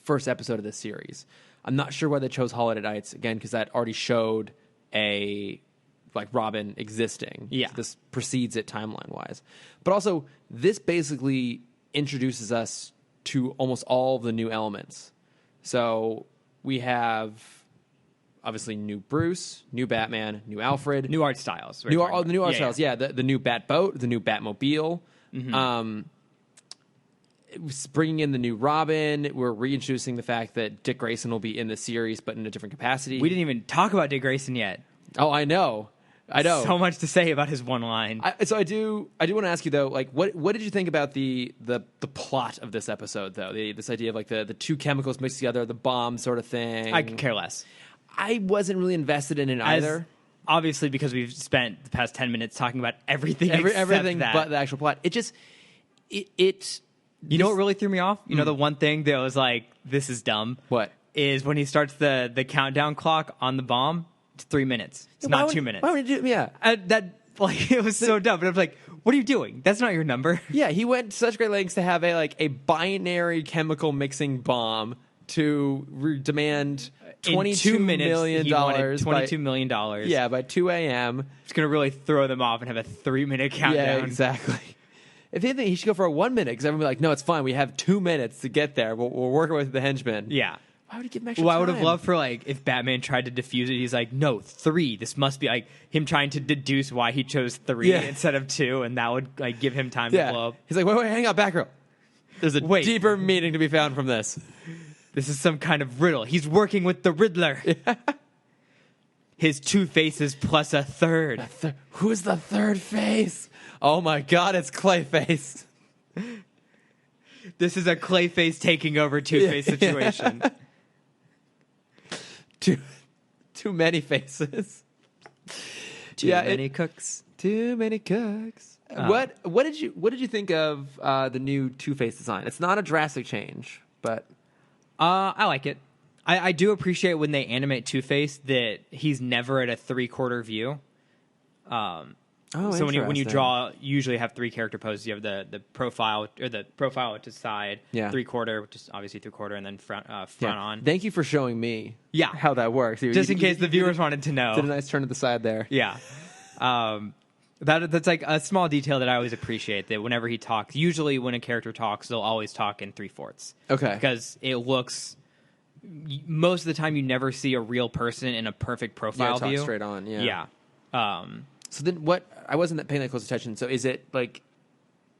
first episode of this series. I'm not sure why they chose Holiday Nights again because that already showed like Robin existing. Yeah. So this precedes it timeline wise. But also, this basically introduces us to almost all of the new elements. So we have obviously new Bruce, new Batman, new Alfred, new art styles. The new art styles. Yeah, the new Bat boat, the new Batmobile. Bringing in the new Robin. We're reintroducing the fact that Dick Grayson will be in the series, but in a different capacity. We didn't even talk about Dick Grayson yet. Oh, I know. So much to say about his one line. I do want to ask you though, like, what did you think about the plot of this episode though? This idea of like the two chemicals mixed together, the bomb sort of thing. I could care less. I wasn't really invested in it either. Obviously, because we've spent the past 10 minutes talking about everything but the actual plot. You know what really threw me off? You know the one thing that was like, this is dumb? What? Is when he starts the countdown clock on the bomb. It's 3 minutes. It's not 2 minutes. Why would he do? Yeah, that like it was so dumb. But I was like, "What are you doing? That's not your number." Yeah, he went to such great lengths to have a binary chemical mixing bomb to demand $22 million. $22 million. Yeah, by 2 a.m. It's gonna really throw them off and have a 3 minute countdown. Yeah, exactly. If anything, he should go for a 1 minute because everyone will be like, "No, it's fine. We have 2 minutes to get there. We're working with the henchmen." Yeah. Why would he give him extra time? Well, I would have loved for like if Batman tried to defuse it. He's like, no, 3. This must be like him trying to deduce why he chose 3 instead of 2, and that would like give him time to blow up. He's like, wait, hang on, Batgirl. There's a deeper meaning to be found from this. This is some kind of riddle. He's working with the Riddler. Yeah. His 2 faces plus a third. Who's the third face? Oh my God, it's Clayface. This is a Clayface taking over Two-Face situation. Too many faces. Too many cooks. Too many cooks. What did you think of the new Two-Face design? It's not a drastic change, but I like it. I do appreciate when they animate Two-Face that he's never at a 3/4 view. Oh, so when you interesting. draw, you usually have 3 character poses. You have the profile, or the profile to side, Yeah. 3/4, which is obviously 3/4, and then front on. Thank you for showing me Yeah. how that works. Just in case the viewers wanted to know. Did a nice turn to the side there. Yeah. That's like a small detail that I always appreciate, that whenever he talks, usually when a character talks, they'll always talk in 3/4. Okay. Because it looks, most of the time you never see a real person in a perfect profile talk view. straight on, yeah. Yeah. So then what, I wasn't paying that close attention. So is it like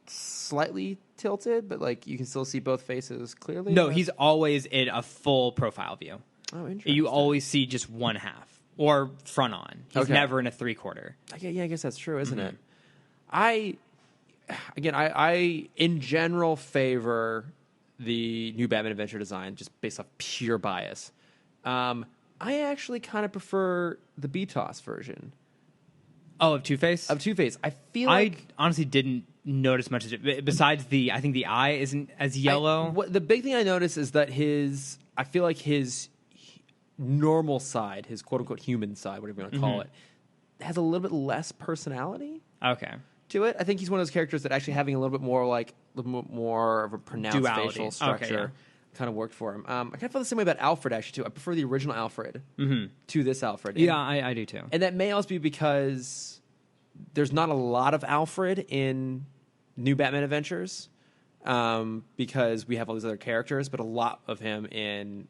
slightly tilted, but like you can still see both faces clearly? No, he's always in a full profile view. Oh, interesting. You always see just one half or front on. He's Okay. never in a 3/4. Yeah, I guess that's true, isn't it? I in general favor the new Batman Adventure design just based off pure bias. I actually kind of prefer the BTOS version Oh, of Two-Face? of Two-Face. I feel I like honestly didn't notice much of it. Besides I think the eye isn't as yellow. the big thing I noticed is that I feel like his normal side, his quote unquote human side, whatever you want to call it, has a little bit less personality Okay. to it. I think he's one of those characters that actually having a little bit more of a pronounced Duality. facial Okay, structure kind of worked for him. I kind of feel the same way about Alfred actually too. I prefer the original Alfred to this Alfred. Yeah, I do too. And that may also be because there's not a lot of Alfred in New Batman Adventures, because we have all these other characters, but a lot of him in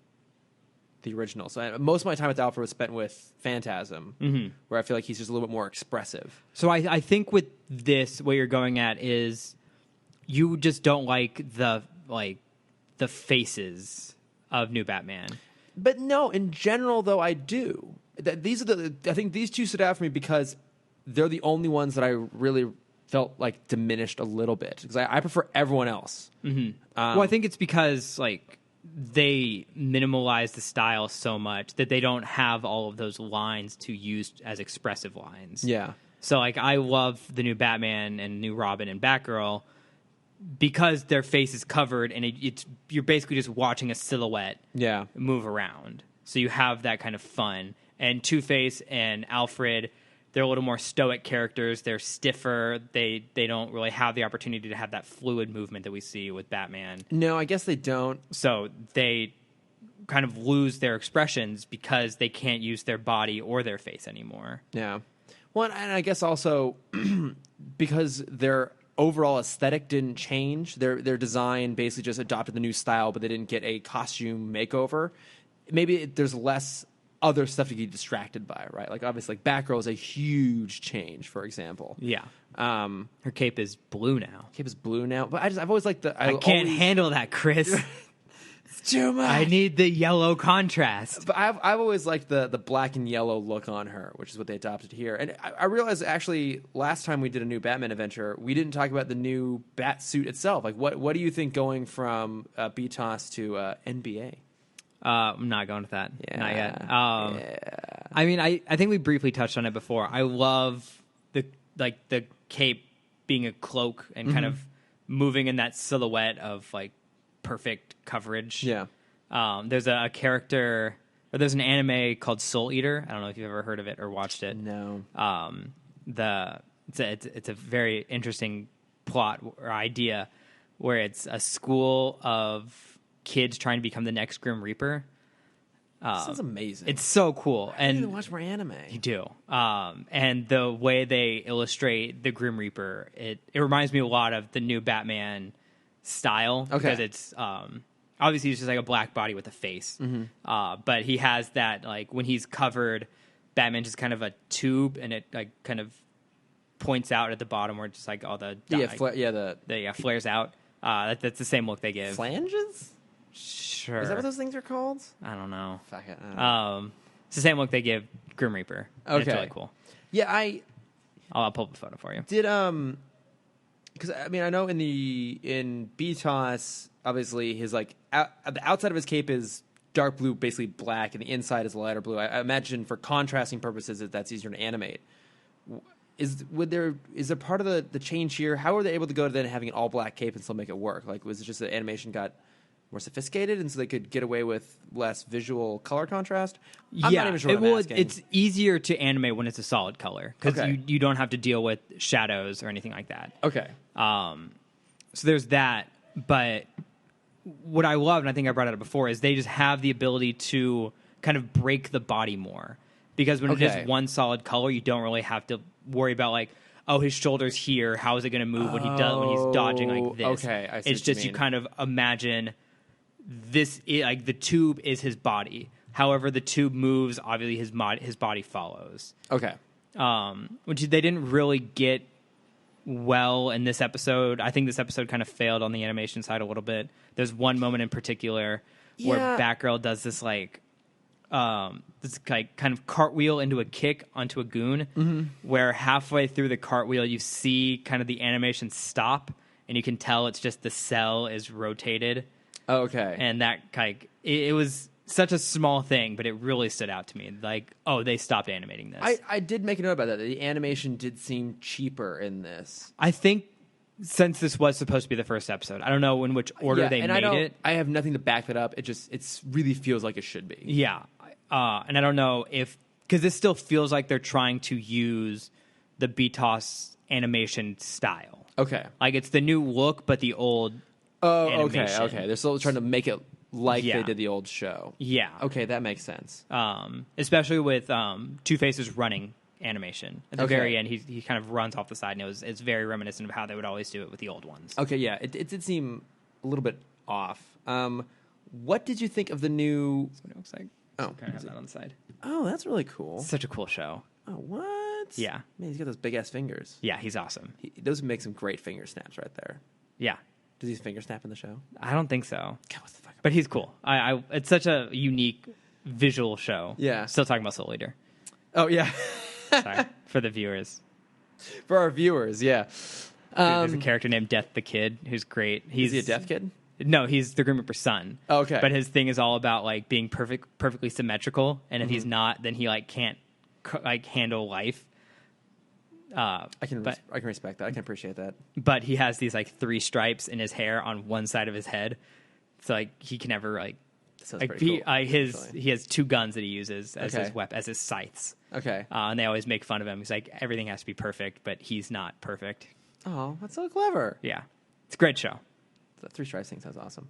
the original. So most of my time with Alfred was spent with Phantasm, where I feel like he's just a little bit more expressive. So I think with this, what you're going at is you just don't like the faces of New Batman. But no, in general, though, I do. I think these two stood out for me because they're the only ones that I really felt like diminished a little bit, because I prefer everyone else. Well, I think it's because they minimalize the style so much that they don't have all of those lines to use as expressive lines. Yeah. So I love the new Batman and new Robin and Batgirl because their face is covered and you're basically just watching a silhouette move around. So you have that kind of fun. And Two-Face and Alfred, they're a little more stoic characters. They're stiffer. They don't really have the opportunity to have that fluid movement that we see with Batman. No, I guess they don't. So they kind of lose their expressions because they can't use their body or their face anymore. Yeah. Well, and I guess also because their overall aesthetic didn't change. Their design basically just adopted the new style, but they didn't get a costume makeover. Maybe there's less other stuff to get distracted by, right? Like obviously, like Batgirl is a huge change, for example. Yeah. Her cape is blue now. Cape is blue now, but I've always liked the. I can't handle that, Chris. It's too much. I need the yellow contrast. But I've always liked the black and yellow look on her, which is what they adopted here. And I realized actually last time we did a new Batman adventure, we didn't talk about the new bat suit itself. Like what do you think going from BTOS to NBA? I'm not going with that. Yeah, Not yet. yeah. I mean, I think we briefly touched on it before. I love the cape being a cloak and kind of moving in that silhouette of like perfect coverage. Yeah. There's a character, or there's an anime called Soul Eater. I don't know if you've ever heard of it or watched it. No. It's a very interesting plot or idea where it's a school of kids trying to become the next Grim Reaper. Sounds amazing. It's so cool. I need And to watch more anime. you do. And the way they illustrate the Grim Reaper, it reminds me a lot of the new Batman style. Okay. Because it's obviously he's just like a black body with a face. But he has that, like, when he's covered, Batman just kind of a tube, and it like kind of points out at the bottom where just like all the flares out. That's the same look they give. Flanges? Sure. Is that what those things are called? I don't know. Fuck it. I don't know. It's the same look they give Grim Reaper. And it's Okay. really cool. Yeah, I I'll pull up a photo for you. did because I mean I know in BTOS obviously his like the outside of his cape is dark blue, basically black, and the inside is lighter blue. I imagine for contrasting purposes that's easier to animate. Is there part of the change here? How are they able to go to then having an all black cape and still make it work? Like was it just that animation got more sophisticated, and so they could get away with less visual color contrast? I'm not even sure what I'm asking. It's easier to animate when it's a solid color because Okay. you don't have to deal with shadows or anything like that. Okay. So there's that. But what I love, and I think I brought it up before, is they just have the ability to kind of break the body more. Because when Okay. it is one solid color, you don't really have to worry about like, oh, his shoulder's here. How is it going to move when he's dodging like this? Okay, I see It's what you just you mean. kind of imagine like the tube is his body. However, the tube moves. Obviously, his body follows. Okay. Which they didn't really get well in this episode. I think this episode kind of failed on the animation side a little bit. There's one moment in particular where Yeah. Batgirl does this kind of cartwheel into a kick onto a goon, where halfway through the cartwheel you see kind of the animation stop, and you can tell it's just the cell is rotated, Okay. and that it was such a small thing, but it really stood out to me. Like, oh, they stopped animating this. I did make a note about that. The animation did seem cheaper in this. I think since this was supposed to be the first episode, I don't know in which order they and made it. I have nothing to back that up. It really feels like it should be. Yeah. And I don't know because this still feels like they're trying to use the BTOS animation style. Okay. Like it's the new look, but the old animation. Okay. They're still trying to make it like Yeah. they did the old show. Yeah. Okay, that makes sense. Especially with Two-Face's running animation. At the Okay. very end, he kind of runs off the side, and it's very reminiscent of how they would always do it with the old ones. Okay, yeah, it did seem a little bit off. What did you think of the new... That's what it looks like. Oh, Kind of have that on the side. Oh, that's really cool. Such a cool show. Oh, what? Yeah. Man, he's got those big-ass fingers. Yeah, he's awesome. Those make some great finger snaps right there. Yeah. Does he finger snap in the show? I don't think so. God, what's the fuck? But he's cool. It's such a unique visual show. Yeah. Still talking about Soul Eater. Oh, yeah. Sorry. For the viewers. For our viewers, yeah. There's a character named Death the Kid who's great. Is he a deaf kid? No, he's the Grim Reaper's son. Okay. But his thing is all about like being perfectly symmetrical, and if he's not, then he like can't handle life. I can respect that. I can appreciate that. But he has these like 3 stripes in his hair on one side of his head, so like he can never like Sounds like pretty cool, actually. he has 2 guns that he uses as Okay. his as his scythes. Okay. And they always make fun of him. He's like, everything has to be perfect, but he's not perfect. Oh, that's so clever. Yeah, it's a great show. That 3 stripes thing sounds awesome.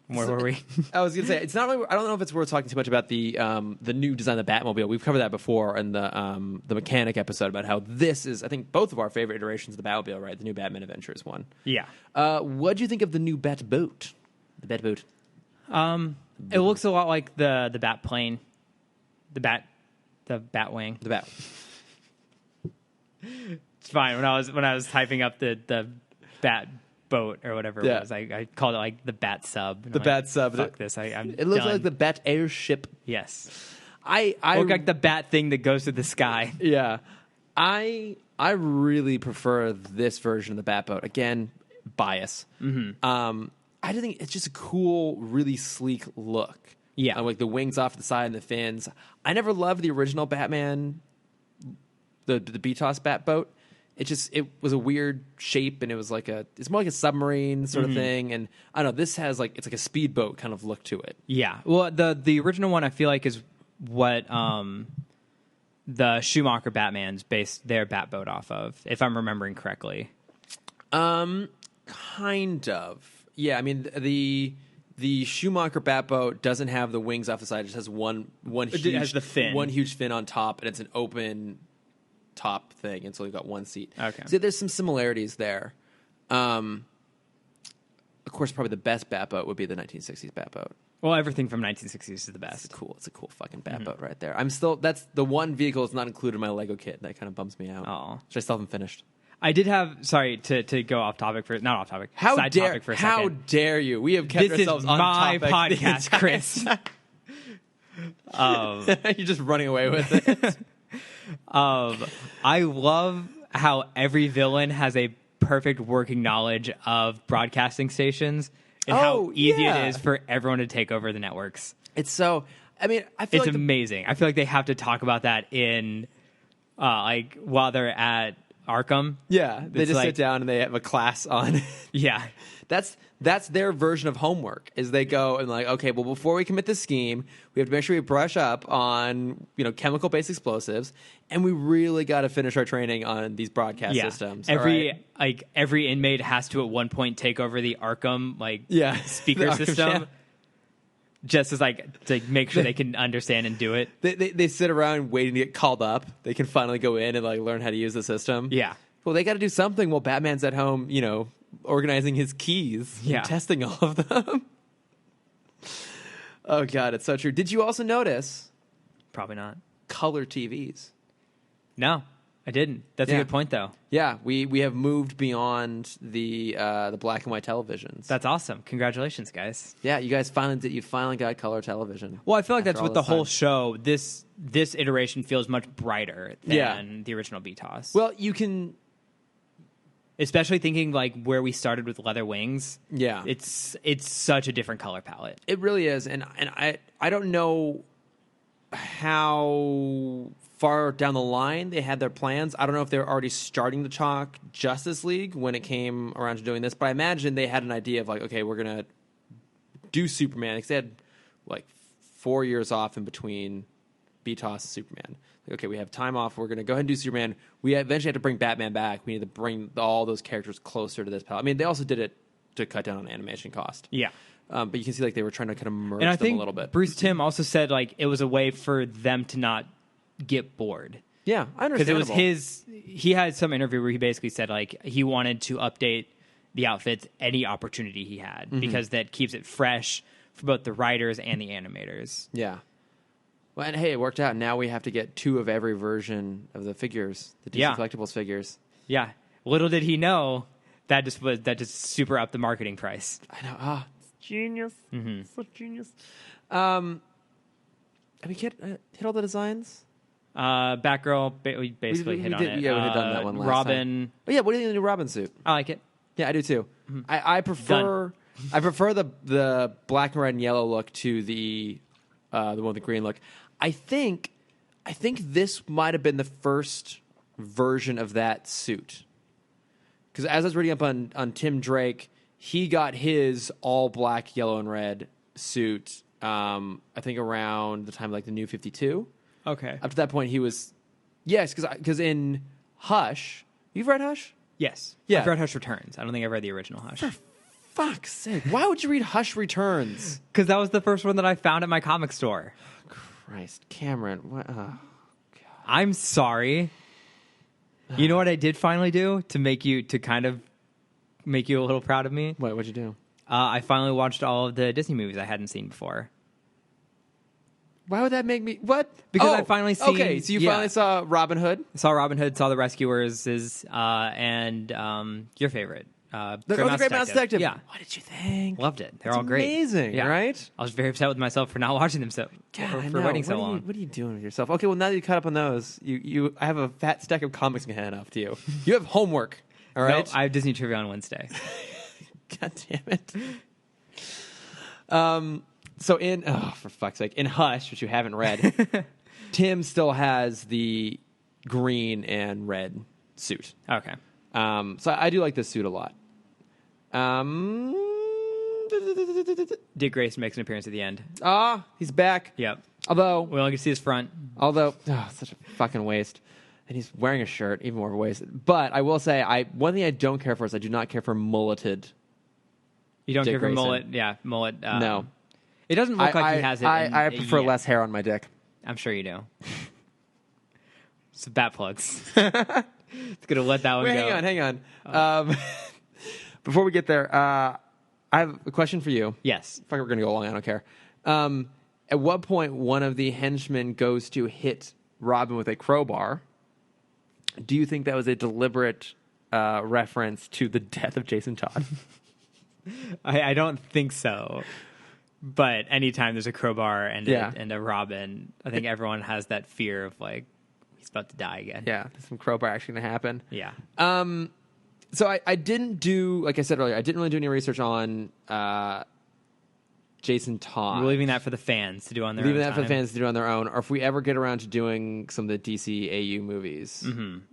Where were we? I was gonna say it's not really. I don't know if it's worth talking too much about the new design of the Batmobile. We've covered that before in the mechanic episode about how this is, I think, both of our favorite iterations of the Batmobile. Right, the new Batman Adventures one. Yeah. What do you think of the new Bat-Boat? The Bat-Boat. It looks a lot like the bat plane, the Bat-Wing. The Bat. It's fine. When I was typing up the bat boat or whatever Yeah. it was, I called it like the bat sub. The bat sub. Fuck this. I'm It looks done. like the Bat airship. Yes. I Look like the bat thing that goes to the sky. Yeah. I really prefer this version of the Batboat. Again, bias. Mm-hmm. I just think it's just a cool, really sleek look. Yeah. Like the wings off the side and the fins. I never loved the original Batman, the BTOS Batboat. It was a weird shape, and it's more like a submarine sort of thing. And I don't know, this has it's like a speedboat kind of look to it. Yeah. Well, the original one I feel like is what the Schumacher Batman's based their Batboat off of, if I'm remembering correctly. Kind of. Yeah, I mean the Schumacher Batboat doesn't have the wings off the side; it just has one huge, It has the fin. one huge fin on top, and it's an open top thing, and so you've got one seat. Okay. So there's some similarities there. Of course, probably the best Batboat would be the 1960s Batboat. Well, everything from 1960s is the best. It's a cool fucking Batboat right there. That's the one vehicle that's not included in my Lego kit. That kind of bums me out. Aw. Which I still haven't finished. I did have, sorry, to go off topic not off topic, side topic for a How second. dare you? We have kept This ourselves is on my topic the podcast, entire Chris. You're just running away with it. I love how every villain has a perfect working knowledge of broadcasting stations and how easy yeah. it is for everyone to take over the networks. It's so. I mean, I feel It's like amazing. I feel like they have to talk about that in, while they're at Arkham. they It's just like- sit down and they have a class on Yeah. That's their version of homework. Is they go and like, okay, well, before we commit this scheme, we have to make sure we brush up on chemical-based explosives, and we really got to finish our training on these broadcast systems. Every inmate has to at one point take over the Arkham speaker the Arkham system. channel. Just as to make sure they can understand and do it. They sit around waiting to get called up. They can finally go in and like learn how to use the system. Yeah. Well, they got to do something while Batman's at home, organizing his keys and testing all of them. Oh, God, it's so true. Did you also notice? Probably not. Color TVs. No, I didn't. That's a good point, though. Yeah, we have moved beyond the black and white televisions. That's awesome. Congratulations, guys. Yeah, you finally got color television. Well, I feel like that's with the whole time. show. This iteration feels much brighter than the original BTOS. Well, you can... Especially thinking like where we started with leather wings. Yeah. It's such a different color palette. It really is. And I don't know how far down the line they had their plans. I don't know if they were already starting to chalk Justice League when it came around to doing this, but I imagine they had an idea of like, okay, we're going to do Superman. Because they had like 4 years off in between BTOS and Superman. Like, okay, we have time off. We're going to go ahead and do Superman. We eventually have to bring Batman back. We need to bring all those characters closer to this palette. I mean, they also did it to cut down on animation cost. Yeah. But you can see like they were trying to kind of merge and I them think a little bit. Bruce Timm also said like it was a way for them to not get bored. Yeah, I understand. Because it was he had some interview where he basically said like he wanted to update the outfits any opportunity he had because that keeps it fresh for both the writers and the animators. Yeah. Well, and hey, it worked out. Now we have to get 2 of every version of the figures, the DC Collectibles figures. Yeah. Little did he know that just super upped the marketing price. I know. It's genius. Mm-hmm. So genius. Have we hit all the designs? Batgirl, we basically hit on it. Yeah, we had done that one last Robin. time. Oh, yeah, what do you think of the new Robin suit? I like it. Yeah, I do too. Mm-hmm. I prefer the black and red and yellow look to the one with the green look. I think this might have been the first version of that suit. Because as I was reading up on Tim Drake, he got his all black, yellow, and red suit, I think around the time of like the New 52. Okay. Up to that point, he was... Yes, because in Hush... You've read Hush? Yes. Yeah. I've read Hush Returns. I don't think I've read the original Hush. For fuck's sake. Why would you read Hush Returns? Because that was the first one that I found at my comic store. Christ. Cameron. What? Oh, God. I'm sorry. You know what I did finally do to kind of make you a little proud of me? What'd you do? I finally watched all of the Disney movies I hadn't seen before. Why would that make me... What? Because I finally seen... Okay, so you finally saw Robin Hood? Saw Robin Hood, saw The Rescuers, and your favorite. The Great Mouse Detective. Yeah. What did you think? Loved it. They're all great. Amazing, right? I was very upset with myself for not watching them for waiting so long. What are you doing with yourself? Okay, well, now that you caught up on those, I have a fat stack of comics to hand off to you. You have homework, all right? No, I have Disney Trivia on Wednesday. God damn it. So for fuck's sake, in Hush, which you haven't read, Tim still has the green and red suit. Okay. So I do like this suit a lot. Dick Grayson makes an appearance at the end. He's back. Yep. Although we only get to see his front. Such a fucking waste. And he's wearing a shirt, even more of a waste. But I will say, one thing I don't care for is I do not care for mulleted. You don't Dick care for Grayson. mullet? Yeah, mullet. No. It doesn't look like he has it. I prefer less hair on my dick. I'm sure you do. It's bat plugs. It's gonna let that one go. Hang on. Before we get there, I have a question for you. Yes. Fuck, we're gonna go long. I don't care. At what point one of the henchmen goes to hit Robin with a crowbar? Do you think that was a deliberate reference to the death of Jason Todd? I don't think so. But anytime there's a crowbar and a Robin, I think everyone has that fear of like he's about to die again. Yeah, there's some crowbar action to happen. Yeah. So I didn't do, like I said earlier, I didn't really do any research on Jason Todd. We're leaving that for the fans to do on their own. Leaving that for the fans to do on their own. Or if we ever get around to doing some of the DC AU movies,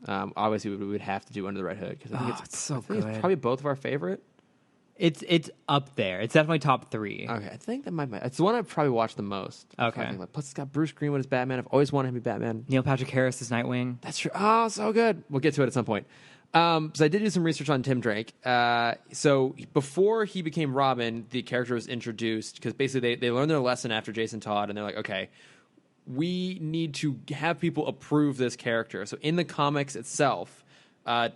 obviously we would have to do Under the Red Hood because I think it's so good. It's probably both of our favorite It's up there. It's definitely top 3. Okay, I think that might. It's the one I've probably watched the most. Okay. Plus, it's got Bruce Greenwood as Batman. I've always wanted him to be Batman. Neil Patrick Harris is Nightwing. That's true. Oh, so good. We'll get to it at some point. So I did do some research on Tim Drake. So before he became Robin, the character was introduced because basically they learned their lesson after Jason Todd, and they're like, okay, we need to have people approve this character. So in the comics itself,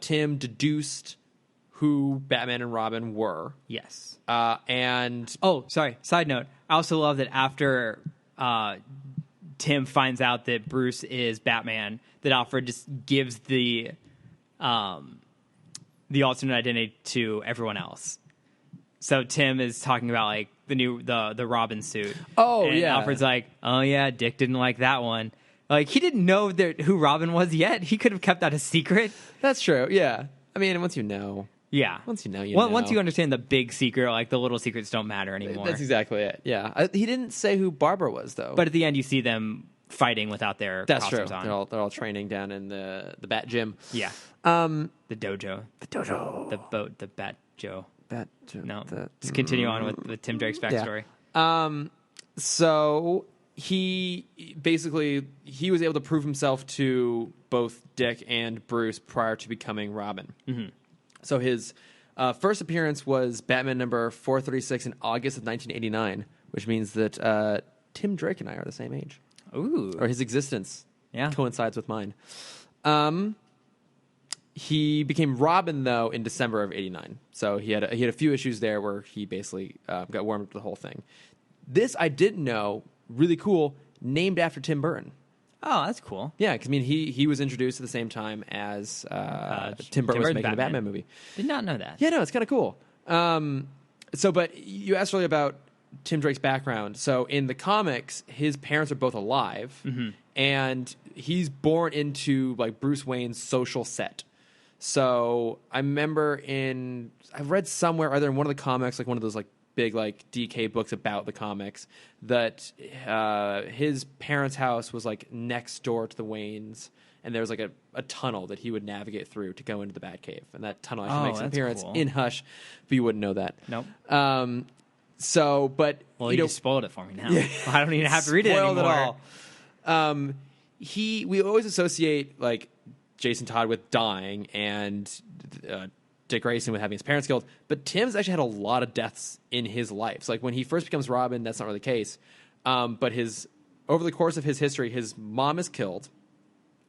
Tim deduced who Batman and Robin were. Yes. And oh, sorry. Side note. I also love that after Tim finds out that Bruce is Batman, that Alfred just gives the alternate identity to everyone else. So Tim is talking about like the Robin suit. Oh, and yeah. Alfred's like, oh yeah, Dick didn't like that one. Like he didn't know who Robin was yet. He could have kept that a secret. that's true. Yeah. I mean, once you know. Yeah. Once you know, you well, know. Once you understand the big secret, like the little secrets don't matter anymore. That's exactly it. Yeah. He didn't say who Barbara was, though. But at the end, you see them fighting without their that's true. costumes on. They're all training down in the Bat Gym. Yeah. The dojo. The dojo. The boat. The Bat Joe. Bat Gym. No. Let's continue on with Tim Drake's backstory. Yeah. So he was able to prove himself to both Dick and Bruce prior to becoming Robin. Mm-hmm. So his first appearance was Batman number 436 in August of 1989, which means that Tim Drake and I are the same age. Ooh. Or his existence coincides with mine. He became Robin, though, in December of 89. So he had a few issues there where he basically got warmed up to the whole thing. This I didn't know, really cool, named after Tim Burton. Oh, that's cool. Yeah, because I mean, he was introduced at the same time as Tim Burton was making a Batman movie. Did not know that. Yeah, no, it's kind of cool. But you asked earlier about Tim Drake's background. So in the comics, his parents are both alive, and he's born into like Bruce Wayne's social set. So I remember I've read somewhere, either in one of the comics, like one of those like big like DK books about the comics, that his parents' house was like next door to the Waynes, and there was like a tunnel that he would navigate through to go into the Batcave, and that tunnel actually makes an appearance in Hush, but you wouldn't know that. Nope. But you just spoiled it for me now. Yeah. I don't even have to read it anymore. Spoiled it all. We always associate like Jason Todd with dying and Dick Grayson with having his parents killed, but Tim's actually had a lot of deaths in his life. So like when he first becomes Robin, that's not really the case. But over the course of his history, his mom is killed,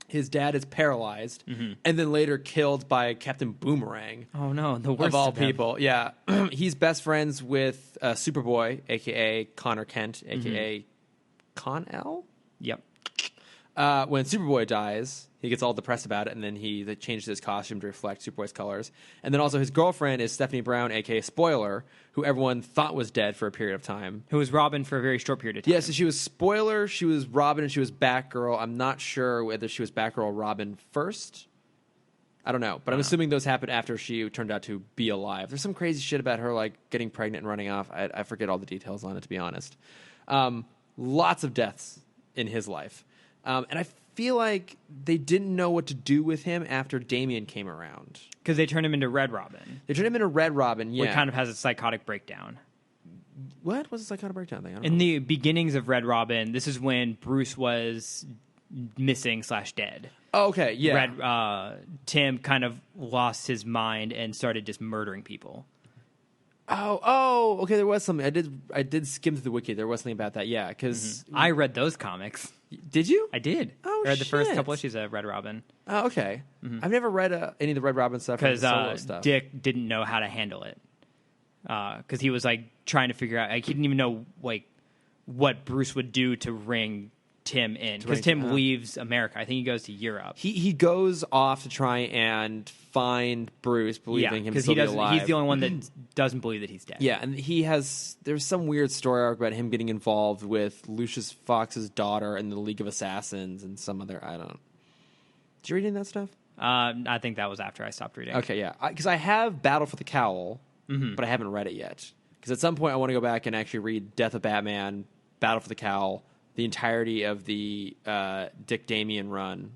his dad is paralyzed, and then later killed by Captain Boomerang. Oh no, the worst of all people. Yeah, he's best friends with Superboy, aka Connor Kent, aka Con-El. Yep. When Superboy dies, he gets all depressed about it, and then he changes his costume to reflect Superboy's colors. And then also his girlfriend is Stephanie Brown, a.k.a. Spoiler, who everyone thought was dead for a period of time. Who was Robin for a very short period of time. Yeah, so she was Spoiler, she was Robin, and she was Batgirl. I'm not sure whether she was Batgirl or Robin first. I don't know, but I'm assuming those happened after she turned out to be alive. There's some crazy shit about her, like getting pregnant and running off. I forget all the details on it, to be honest. Lots of deaths in his life. And I feel like they didn't know what to do with him after Damian came around. Because they turned him into Red Robin. They turned him into Red Robin, yeah. Where he kind of has a psychotic breakdown. What? What's a psychotic breakdown thing? I don't In know. the beginnings of Red Robin, this is when Bruce was missing / dead. Oh, okay, yeah. Tim kind of lost his mind and started just murdering people. Oh, okay. There was something. I did skim through the wiki. There was something about that. Yeah, because I read those comics. Did you? I did. Oh, I read the first shit. couple issues of Red Robin. Oh, okay. I've never read any of the Red Robin stuff because solo stuff. Dick didn't know how to handle it. Because he was like trying to figure out. Like he didn't even know like what Bruce would do to ring Tim in, because Tim leaves America. I think he goes to Europe. He goes off to try and find Bruce, believing him to be alive. He's the only one that doesn't believe that he's dead. Yeah, and there's some weird story arc about him getting involved with Lucius Fox's daughter and the League of Assassins and some other, I don't. Did you read any of that stuff? I think that was after I stopped reading. Okay, yeah, because I have Battle for the Cowl, but I haven't read it yet. Because at some point I want to go back and actually read Death of Batman, Battle for the Cowl, the entirety of the Dick Damian run,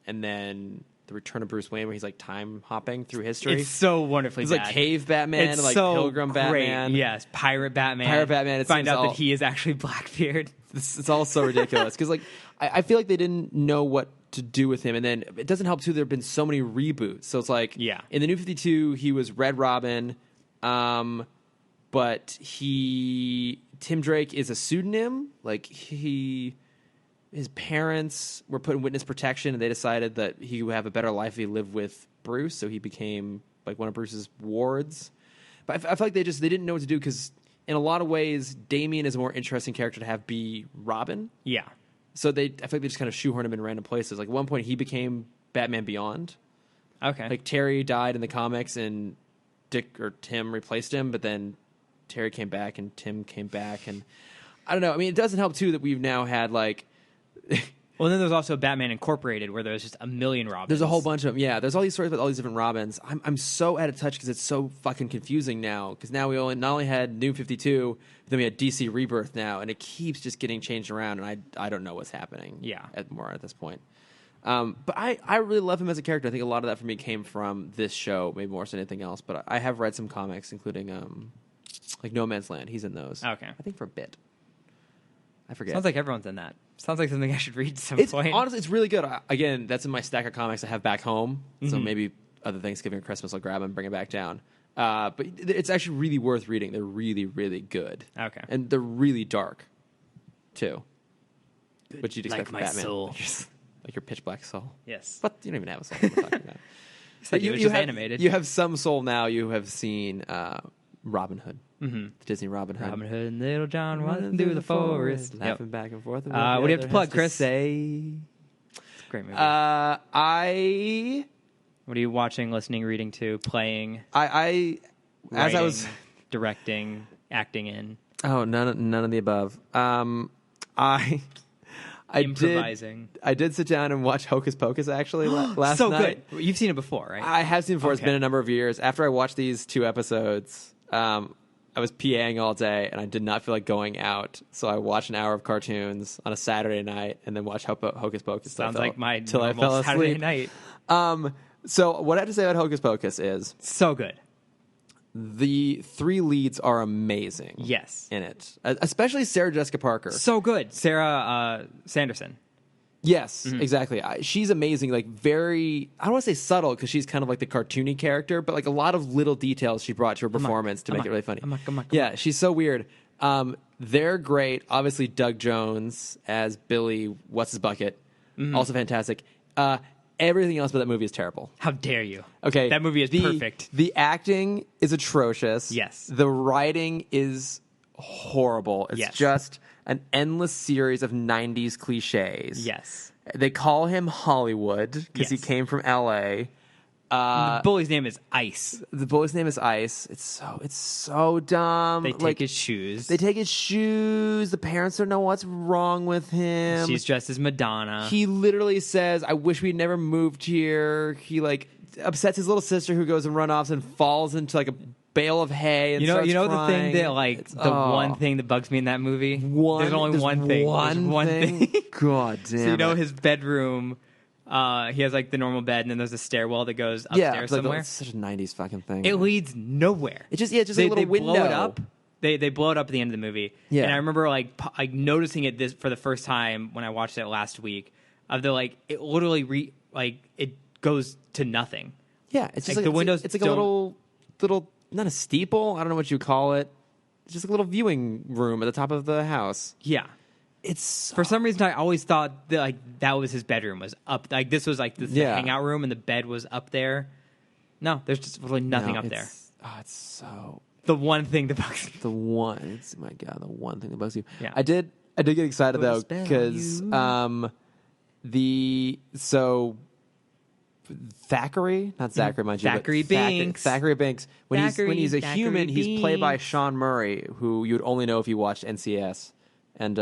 and then the Return of Bruce Wayne, where he's like time hopping through history. It's so wonderfully He's bad. like Cave Batman, It's and like so Pilgrim great. Batman. Yes, Pirate Batman. Pirate Batman. Find out that he is actually Blackbeard. It's all so ridiculous because like I feel like they didn't know what to do with him, and then it doesn't help too. There have been so many reboots, so it's like in the New 52 he was Red Robin, but Tim Drake is a pseudonym. Like his parents were put in witness protection, and they decided that he would have a better life if he lived with Bruce, so he became like one of Bruce's wards. But I feel like they didn't know what to do because in a lot of ways, Damian is a more interesting character to have be Robin. Yeah. So I feel like they just kind of shoehorned him in random places. Like at one point, he became Batman Beyond. Okay. Like Terry died in the comics, and Dick or Tim replaced him, but then Terry came back and Tim came back, and I don't know. I mean, it doesn't help too that we've now had like. Well, then there's also Batman Incorporated, where there's just a million Robins. There's a whole bunch of them. Yeah, there's all these stories about all these different Robins. I'm so out of touch because it's so fucking confusing now. Because now we not only had New 52, but then we had DC Rebirth now, and it keeps just getting changed around, and I don't know what's happening. Yeah, more at this point. But I really love him as a character. I think a lot of that for me came from this show, maybe more so than anything else. But I have read some comics, including like No Man's Land. He's in those. Okay, I think for a bit. I forget. Sounds like everyone's in that. Sounds like something I should read at some point. Honestly, it's really good. Again, that's in my stack of comics I have back home. So maybe other Thanksgiving or Christmas I'll grab them and bring it back down. But it's actually really worth reading. They're really, really good. Okay. And they're really dark, too. Good. Which you'd expect from Batman. Soul. Like your pitch black soul. Yes. But you don't even have a soul. What we're talking about. Like you just animated. You have some soul now. You have seen Robin Hood. The Disney Robin Hood. Robin Hood and Little John running through the forest. Laughing back and forth. What do you have to plug, Chris? Say. Great movie. What are you watching, listening, reading to, playing? As I was directing, acting in. Oh, none of the above. Improvising. I did sit down and watch Hocus Pocus actually last night. Good. You've seen it before, right? I have seen it before. Okay. It's been a number of years. After I watched these 2 episodes, I was PAing all day, and I did not feel like going out. So I watched an hour of cartoons on a Saturday night, and then watched Hocus Pocus. Sounds like my normal Saturday night. So what I have to say about Hocus Pocus is so good. The 3 leads are amazing. Yes, in it, especially Sarah Jessica Parker. So good, Sarah Sanderson. Yes, exactly. She's amazing. Like very, I don't want to say subtle because she's kind of like the cartoony character, but like a lot of little details she brought to her performance to make it really funny. Yeah, she's so weird. They're great. Obviously, Doug Jones as Billy. What's his bucket? Also fantastic. Everything else about that movie is terrible. How dare you? Okay, that movie is perfect. The acting is atrocious. Yes. The writing is horrible. It's just an endless series of 90s cliches. Yes. They call him Hollywood because he came from L.A. The bully's name is Ice. The bully's name is Ice. It's so dumb. They take his shoes. They take his shoes. The parents don't know what's wrong with him. She's dressed as Madonna. He literally says, "I wish we'd never moved here." He like upsets his little sister who goes and runoffs and falls into like a bale of hay. And you know crying. The thing that like one thing that bugs me in that movie. There's only one thing. One thing. God damn. So his bedroom. He has like the normal bed, and then there's a stairwell that goes upstairs somewhere. It's such a 90s fucking thing. It leads nowhere. It's just a little window. Blow it up. They blow it up at the end of the movie. Yeah. And I remember like noticing it for the first time when I watched it last week. Of the like, it literally it goes to nothing. Yeah, it's just like the windows. It's like a little not a steeple. I don't know what you call it. It's just a little viewing room at the top of the house. Yeah. It's for some reason I always thought that that was his bedroom was up. Like this was like the hangout room, and the bed was up there. No, there's just really nothing up there. Oh, it's so the one thing that bugs me. The one thing that bugs you. Yeah. I did get excited though because Thackeray, not Zachary, mind you, Thackeray Binks. Thackeray Binks. When he's a human, he's played by Sean Murray, who you would only know if you watched NCS. And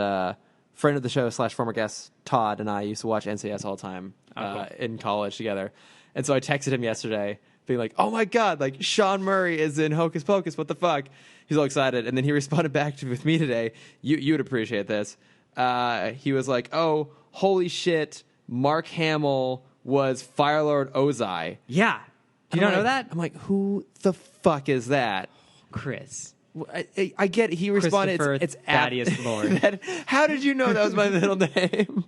friend of the show / former guest Todd and I used to watch NCS all the time in college together. And so I texted him yesterday, being like, "Oh my god, like Sean Murray is in Hocus Pocus. What the fuck?" He's all excited, and then he responded back with me today. You would appreciate this. He was like, "Oh, holy shit, Mark Hamill was Fire Lord Ozai. Yeah. Do you not know that? I'm like, who the fuck is that? Chris. I get it. He responded, Christopher it's Thaddeus Lord. How did you know that was my middle name?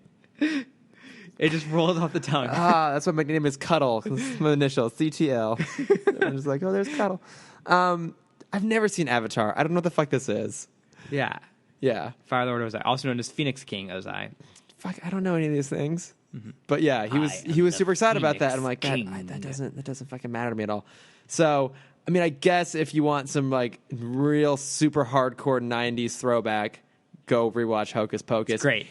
It just rolls off the tongue. That's why my name is Cuddle. That's my initial, CTL. I'm just like, oh, there's Cuddle. I've never seen Avatar. I don't know what the fuck this is. Yeah. Yeah. Fire Lord Ozai, also known as Phoenix King Ozai. Fuck, I don't know any of these things. Mm-hmm. But yeah, he I was am super the excited about that. Phoenix I'm like, King. that doesn't fucking matter to me at all. So, I mean, I guess if you want some like real super hardcore 90s throwback, go rewatch Hocus Pocus. It's great.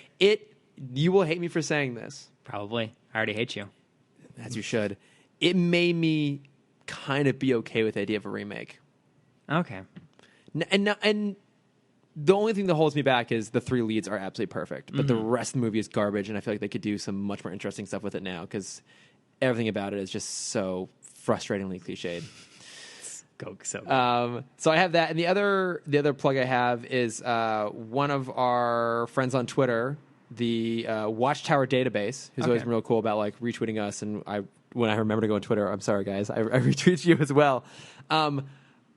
You will hate me for saying this. Probably. I already hate you. As you should. It made me kind of be okay with the idea of a remake. Okay. And the only thing that holds me back is the 3 leads are absolutely perfect, but the rest of the movie is garbage, and I feel like they could do some much more interesting stuff with it now because everything about it is just so frustratingly cliched. So I have that, and the other plug I have is one of our friends on Twitter, the Watchtower Database, who's always been real cool about like retweeting us, and when I remember to go on Twitter, I'm sorry guys, I retweet you as well.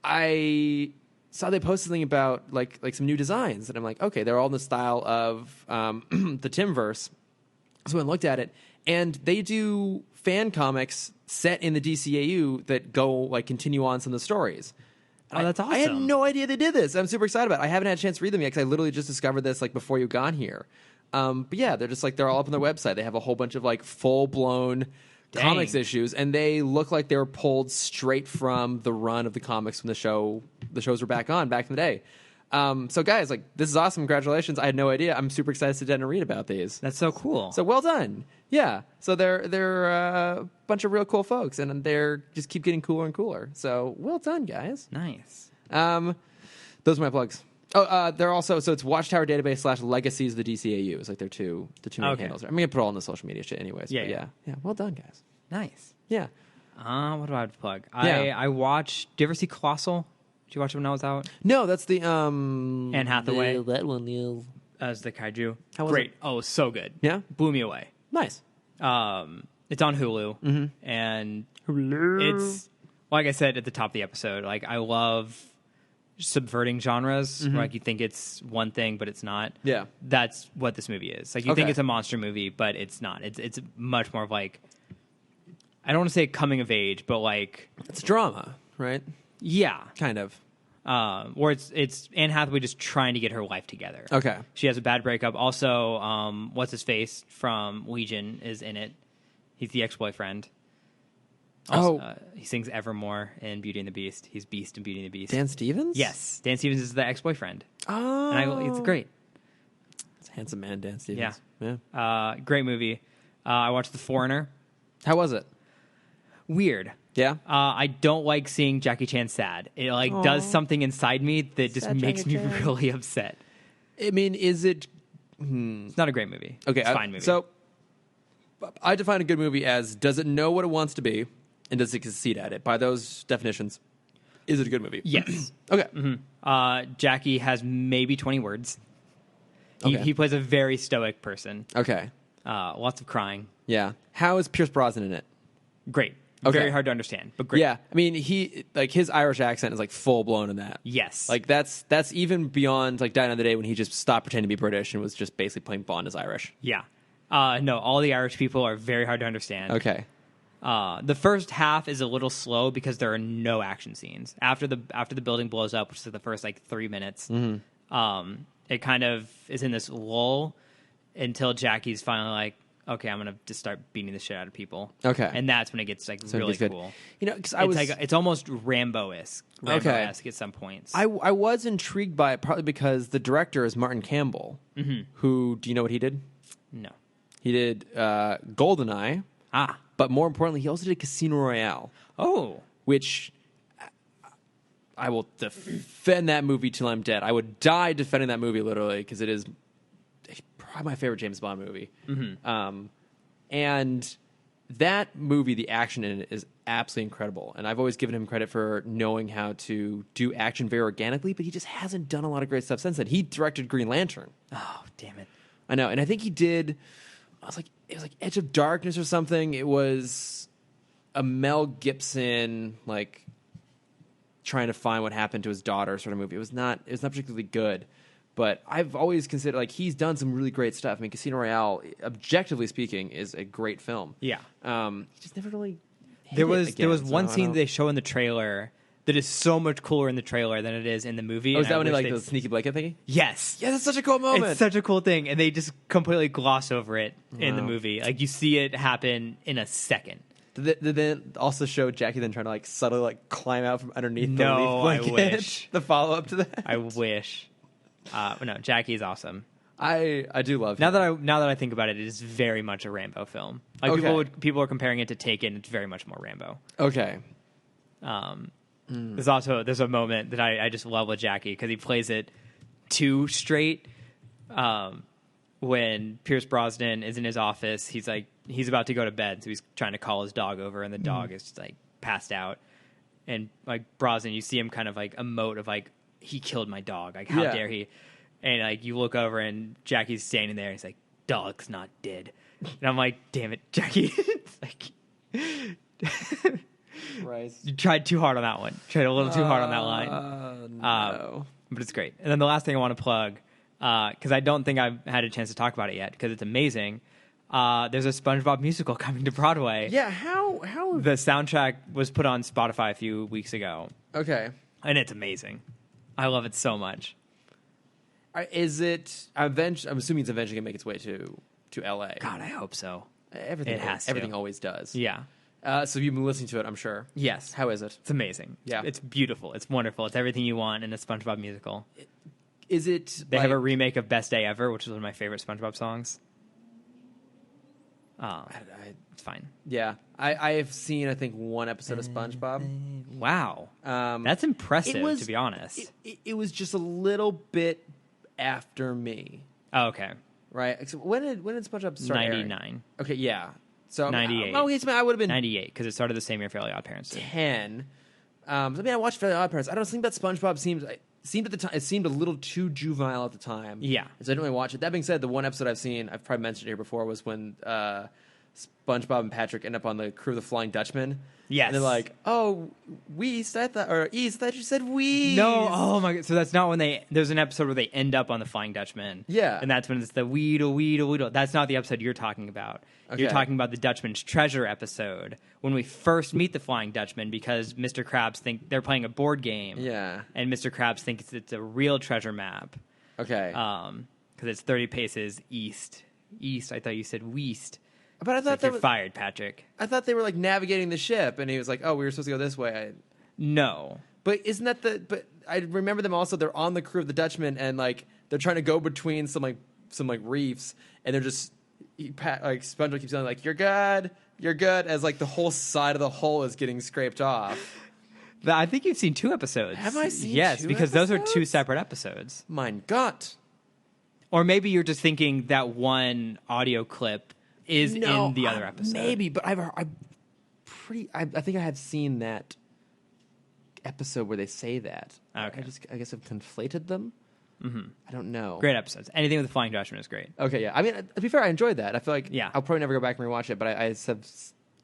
I saw they posted something about like some new designs, and I'm like, okay, they're all in the style of the Timmverse. So I looked at it, and they do fan comics set in the DCAU that go like continue on some of the stories. Oh, that's awesome! I had no idea they did this. I'm super excited about it. I haven't had a chance to read them yet because I literally just discovered this like before you got here. But yeah, they're just like they're all up on their website. They have a whole bunch of like full blown comics issues, and they look like they were pulled straight from the run of the comics when the shows were back in the day. So guys, like this is awesome. Congratulations. I had no idea. I'm super excited to sit down and read about these. That's so cool. So well done. Yeah. So they're a bunch of real cool folks, and they're just keep getting cooler and cooler. So well done, guys. Nice. Those are my plugs. Oh, they're also it's Watchtower Database / Legacies of the DCAU. It's like the two main handles. I'm gonna put it all in the social media shit anyways. Yeah. Well done, guys. Nice. Yeah. What do I have to plug? Yeah. I watched. Did you ever see Colossal? Did you watch it when I was out? No, that's the Anne Hathaway. that one, yeah. As the kaiju. How was Great. it? Oh, so good. Yeah? Blew me away. Nice. It's on Hulu, and it's like I said at the top of the episode. Like I love subverting genres. Like you think it's one thing, but it's not. Yeah, that's what this movie is. Like you think it's a monster movie, but it's not. It's much more of like I don't want to say coming of age, but like it's drama, right? Yeah, kind of. Or it's Anne Hathaway just trying to get her life together. Okay, she has a bad breakup. Also, what's his face from Legion is in it. He's the ex-boyfriend. Also, he sings Evermore in Beauty and the Beast. He's Beast in Beauty and the Beast. Dan Stevens? Yes. Dan Stevens is the ex-boyfriend. Oh. And it's great. It's a handsome man, Dan Stevens. Yeah. Great movie. I watched The Foreigner. How was it? Weird. Yeah? I don't like seeing Jackie Chan sad. It does something inside me that just makes me really upset. I mean, is it... It's not a great movie. Okay. It's a fine movie. So, I define a good movie as, does it know what it wants to be, and does it succeed at it? By those definitions, is it a good movie? Yes. Okay. Jackie has maybe 20 words. He plays a very stoic person. Okay. Lots of crying. Yeah. How is Pierce Brosnan in it? Great. Okay. Very hard to understand, but great. Yeah. I mean, his Irish accent is like full blown in that. Yes. Like that's even beyond like Die Another Day when he just stopped pretending to be British and was just basically playing Bond as Irish. Yeah. No, all the Irish people are very hard to understand. Okay. The first half is a little slow because there are no action scenes. After the building blows up, which is the first like 3 minutes, it kind of is in this lull until Jackie's finally like, okay, I'm gonna just start beating the shit out of people. Okay. And that's when it gets like really cool. You know, because it's almost Rambo-esque at some points. I was intrigued by it partly because the director is Martin Campbell, who, do you know what he did? No. He did GoldenEye. But more importantly, he also did Casino Royale. Oh. Which I will defend that movie till I'm dead. I would die defending that movie, literally, because it is probably my favorite James Bond movie. And that movie, the action in it is absolutely incredible. And I've always given him credit for knowing how to do action very organically, but he just hasn't done a lot of great stuff since then. He directed Green Lantern. Oh, damn it. I know. And I think he did it was like Edge of Darkness or something. It was a Mel Gibson like trying to find what happened to his daughter sort of movie. It was not particularly good, but I've always considered like he's done some really great stuff. I mean, Casino Royale, objectively speaking, is a great film. Yeah. Just never really. There was one scene they show in the trailer that is so much cooler in the trailer than it is in the movie. Oh, is that when he like the sneaky blanket thingy? Yes. Yeah, that's such a cool moment. It's such a cool thing, and they just completely gloss over it in the movie. Like you see it happen in a second. Did they also show Jackie then trying to like subtly like climb out from underneath the No, leaf I blanket? wish. The follow up to that. I wish. No, Jackie's awesome. I do love him. Now that I think about it, it is very much a Rambo film. Like Okay. people are comparing it to Taken. It's very much more Rambo. Okay. There's a moment that I just love with Jackie because he plays it too straight. When Pierce Brosnan is in his office, he's about to go to bed, so he's trying to call his dog over, and the dog is like passed out. And like Brosnan, you see him kind of like emote of like, he killed my dog. Like, how dare he? And like you look over and Jackie's standing there, and he's like, dog's not dead. And I'm like, damn it, Jackie. It's like Right. you tried too hard on that one. Tried a little too hard on that line. No. But it's great. And then the last thing I want to plug, because I don't think I've had a chance to talk about it yet, because it's amazing. There's a SpongeBob musical coming to Broadway. Yeah. How? The soundtrack was put on Spotify a few weeks ago, Okay. and it's amazing. I love it so much. Is it? I'm assuming it's eventually gonna make its way to L.A. God, I hope so. Everything. It has to. Everything always does. Yeah. So you've been listening to it, I'm sure. Yes. How is it? It's amazing. Yeah. It's beautiful. It's wonderful. It's everything you want in a SpongeBob musical. Is it? They have a remake of Best Day Ever, which is one of my favorite SpongeBob songs. It's fine. Yeah, I have seen I think one episode of SpongeBob. Wow, that's impressive. To be honest, it was just a little bit after me. Oh, okay. Right. So when did SpongeBob start? 99. Okay. Yeah. So 98. Oh, yes, I would have been 98 because it started the same year Fairly Odd Parents did. 10. I mean, I watched Fairly Odd Parents. I don't think that SpongeBob seemed at the time. It seemed a little too juvenile at the time. Yeah. So I didn't really watch it. That being said, the one episode I've seen, I've probably mentioned it here before, was when SpongeBob and Patrick end up on the crew of the Flying Dutchman. Yes. And they're like, "Oh, East, I thought you said we." No, oh my god. So that's not when there's an episode where they end up on the Flying Dutchman. Yeah. And that's when it's the weedle. That's not the episode you're talking about. Okay. You're talking about the Dutchman's Treasure episode when we first meet the Flying Dutchman because Mr. Krabs think they're playing a board game. Yeah. And Mr. Krabs thinks it's a real treasure map. Okay. Because it's 30 paces east. East, I thought you said west. But I thought You're fired, Patrick. I thought they were like navigating the ship, and he was like, "Oh, we were supposed to go this way." No. But isn't that the? But I remember them also. They're on the crew of the Dutchman, and like they're trying to go between some reefs, and they're just like SpongeBob keeps saying like, "You're good, as like the whole side of the hull is getting scraped off. I think you've seen 2 episodes. Have I seen Yes, 2 because those are 2 episodes? separate episodes. Mein Gott. Or maybe you're just thinking that one audio clip is in the other episode. Maybe, but I think I have seen that episode where they say that. Okay. I guess I've conflated them. Mm-hmm. I don't know. Great episodes. Anything with the Flying Dutchman is great. Okay, yeah. I mean, to be fair, I enjoyed that. I feel like Yeah. I'll probably never go back and rewatch it, but I have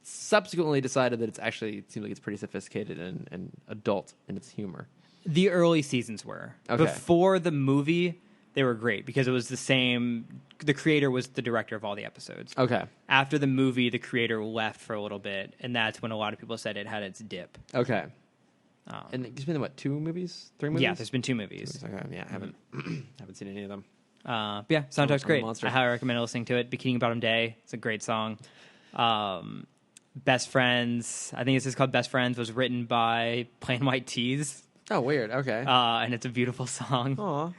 subsequently decided that it seems like it's pretty sophisticated and adult in its humor. The early seasons were. Okay. Before the movie, they were great because it was the same. The creator was the director of all the episodes. Okay. After the movie, the creator left for a little bit, and that's when a lot of people said it had its dip. Okay. And it's been, 2 movies? 3 movies? Yeah, there's been 2 movies. Okay, yeah, I haven't seen any of them. But yeah, soundtrack's I'm a great. monster. I highly recommend listening to it. Bikini Bottom Day, it's a great song. Best Friends, I think this is called Best Friends, was written by Plain White Tees. Oh, weird. Okay. And it's a beautiful song. Aw.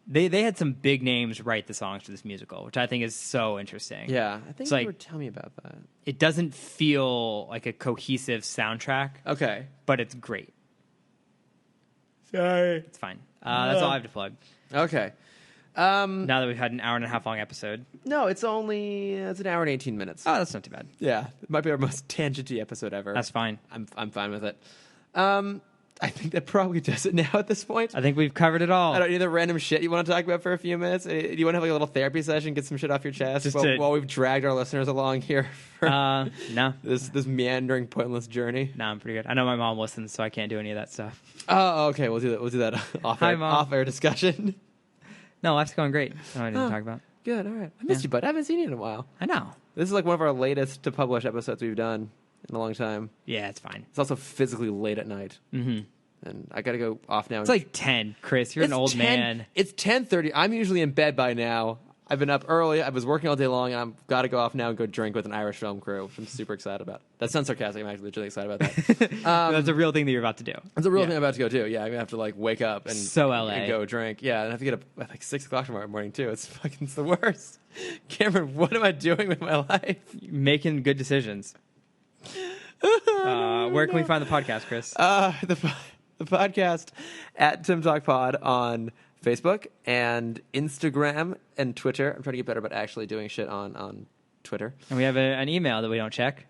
They had some big names write the songs for this musical, which I think is so interesting. Yeah, I think It's you like- were telling me about that. It doesn't feel like a cohesive soundtrack, Okay. but it's great. Sorry. It's fine. That's all I have to plug. Okay. Now that we've had an hour and a half long episode. No, it's an hour and 18 minutes. Oh, that's not too bad. Yeah, it might be our most tangenty episode ever. That's fine. I'm fine with it. I think that probably does it now at this point. I think we've covered it all. I don't need the random shit you want to talk about for a few minutes. Do you want to have like a little therapy session, get some shit off your chest while we've dragged our listeners along here for no. this meandering, pointless journey? No, I'm pretty good. I know my mom listens, so I can't do any of that stuff. Oh, okay. We'll do that. We'll do that off air discussion. No, life's going great. I don't know what to talk about. Good. All right. I missed you, bud. I haven't seen you in a while. I know. This is like one of our latest to publish episodes we've done in a long time. Yeah, it's fine. It's also physically late at night. Mm-hmm. And I got to go off now. It's like 10, Chris. You're an old man. It's 10:30. I'm usually in bed by now. I've been up early. I was working all day long, and I've got to go off now and go drink with an Irish film crew, which I'm super excited about. That sounds sarcastic. I'm actually legitimately excited about that. That's a real thing that you're about to do. It's a real thing I'm about to go do. Yeah, I'm going to have to like wake up and, LA. and go drink. Yeah, and I have to get up at like 6 o'clock tomorrow morning, too. It's the worst. Cameron, what am I doing with my life? Making good decisions. Where can we find the podcast, Chris? The podcast at Timm Talk Pod on Facebook and Instagram and Twitter. I'm trying to get better about actually doing shit on Twitter. And we have an email that we don't check.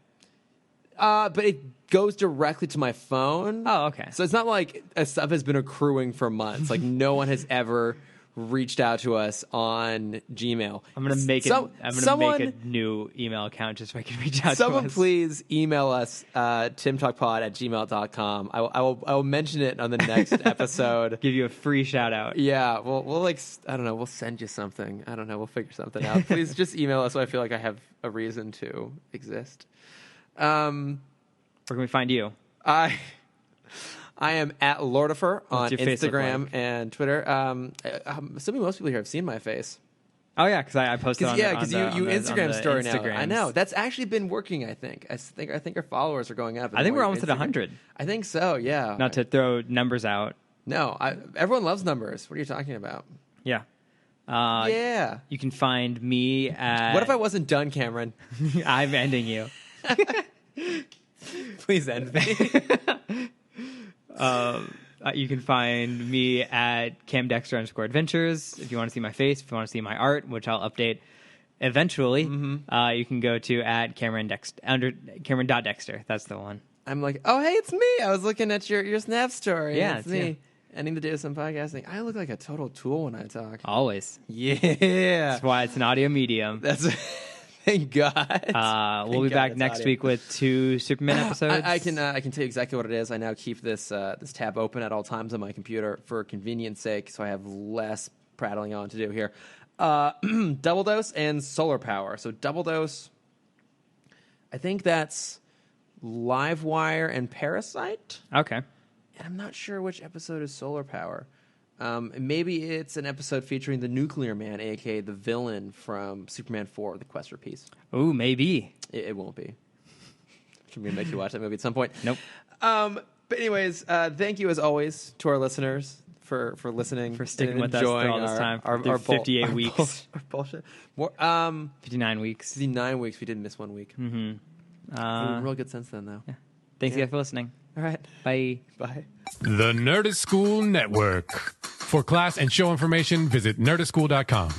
But it goes directly to my phone. Oh, okay. So it's not like stuff has been accruing for months. Like no one has ever reached out to us on Gmail. I'm gonna make make a new email account just so I can reach out to us. Someone please email us timmtalkpod@gmail.com. I will mention it on the next episode. Give you a free shout out. Yeah, we'll like I don't know, we'll send you something. I don't know, we'll figure something out. Please just email us so I feel like I have a reason to exist. Where can we find you? I am at Lordifer on Instagram like? and Twitter. I'm assuming most people here have seen my face. Oh yeah, because I posted on because you Instagram story now. Instagrams. I know that's actually been working. I think our followers are going up. I think we're almost at 100. I think so. Yeah. Not to throw numbers out. No, everyone loves numbers. What are you talking about? Yeah. Yeah. You can find me at. What if I wasn't done, Cameron? I'm ending you. Please end me. You can find me at CamDexter_adventures. If you want to see my face, if you want to see my art, which I'll update eventually, you can go to at Cameron.Dexter. That's the one. I'm like, oh, hey, it's me. I was looking at your Snap story. Yeah, it's me. Yeah. I need to do some podcasting. I look like a total tool when I talk. Always. Yeah. That's why it's an audio medium. That's... Thank God. We'll be back next week with 2 Superman episodes. I can tell you exactly what it is. I now keep this tab open at all times on my computer for convenience sake, so I have less prattling on to do here. Double Dose and Solar Power. So Double Dose, I think that's Livewire and Parasite. Okay. And I'm not sure which episode is Solar Power. Maybe it's an episode featuring the Nuclear Man, a.k.a. the villain from Superman 4, The Quest for Peace. Ooh, maybe. It won't be. I'm going to make you watch that movie at some point. Nope. But anyways, thank you as always to our listeners for listening. For sticking with us through all this time. Our 58 weeks. Our bullshit. 59 weeks. 59 weeks. We didn't miss 1 week. Mm-hmm. Real good sense then, though. Yeah. Thanks again for listening. All right. Bye. Bye. The Nerdist School Network. For class and show information, visit nerdistschool.com.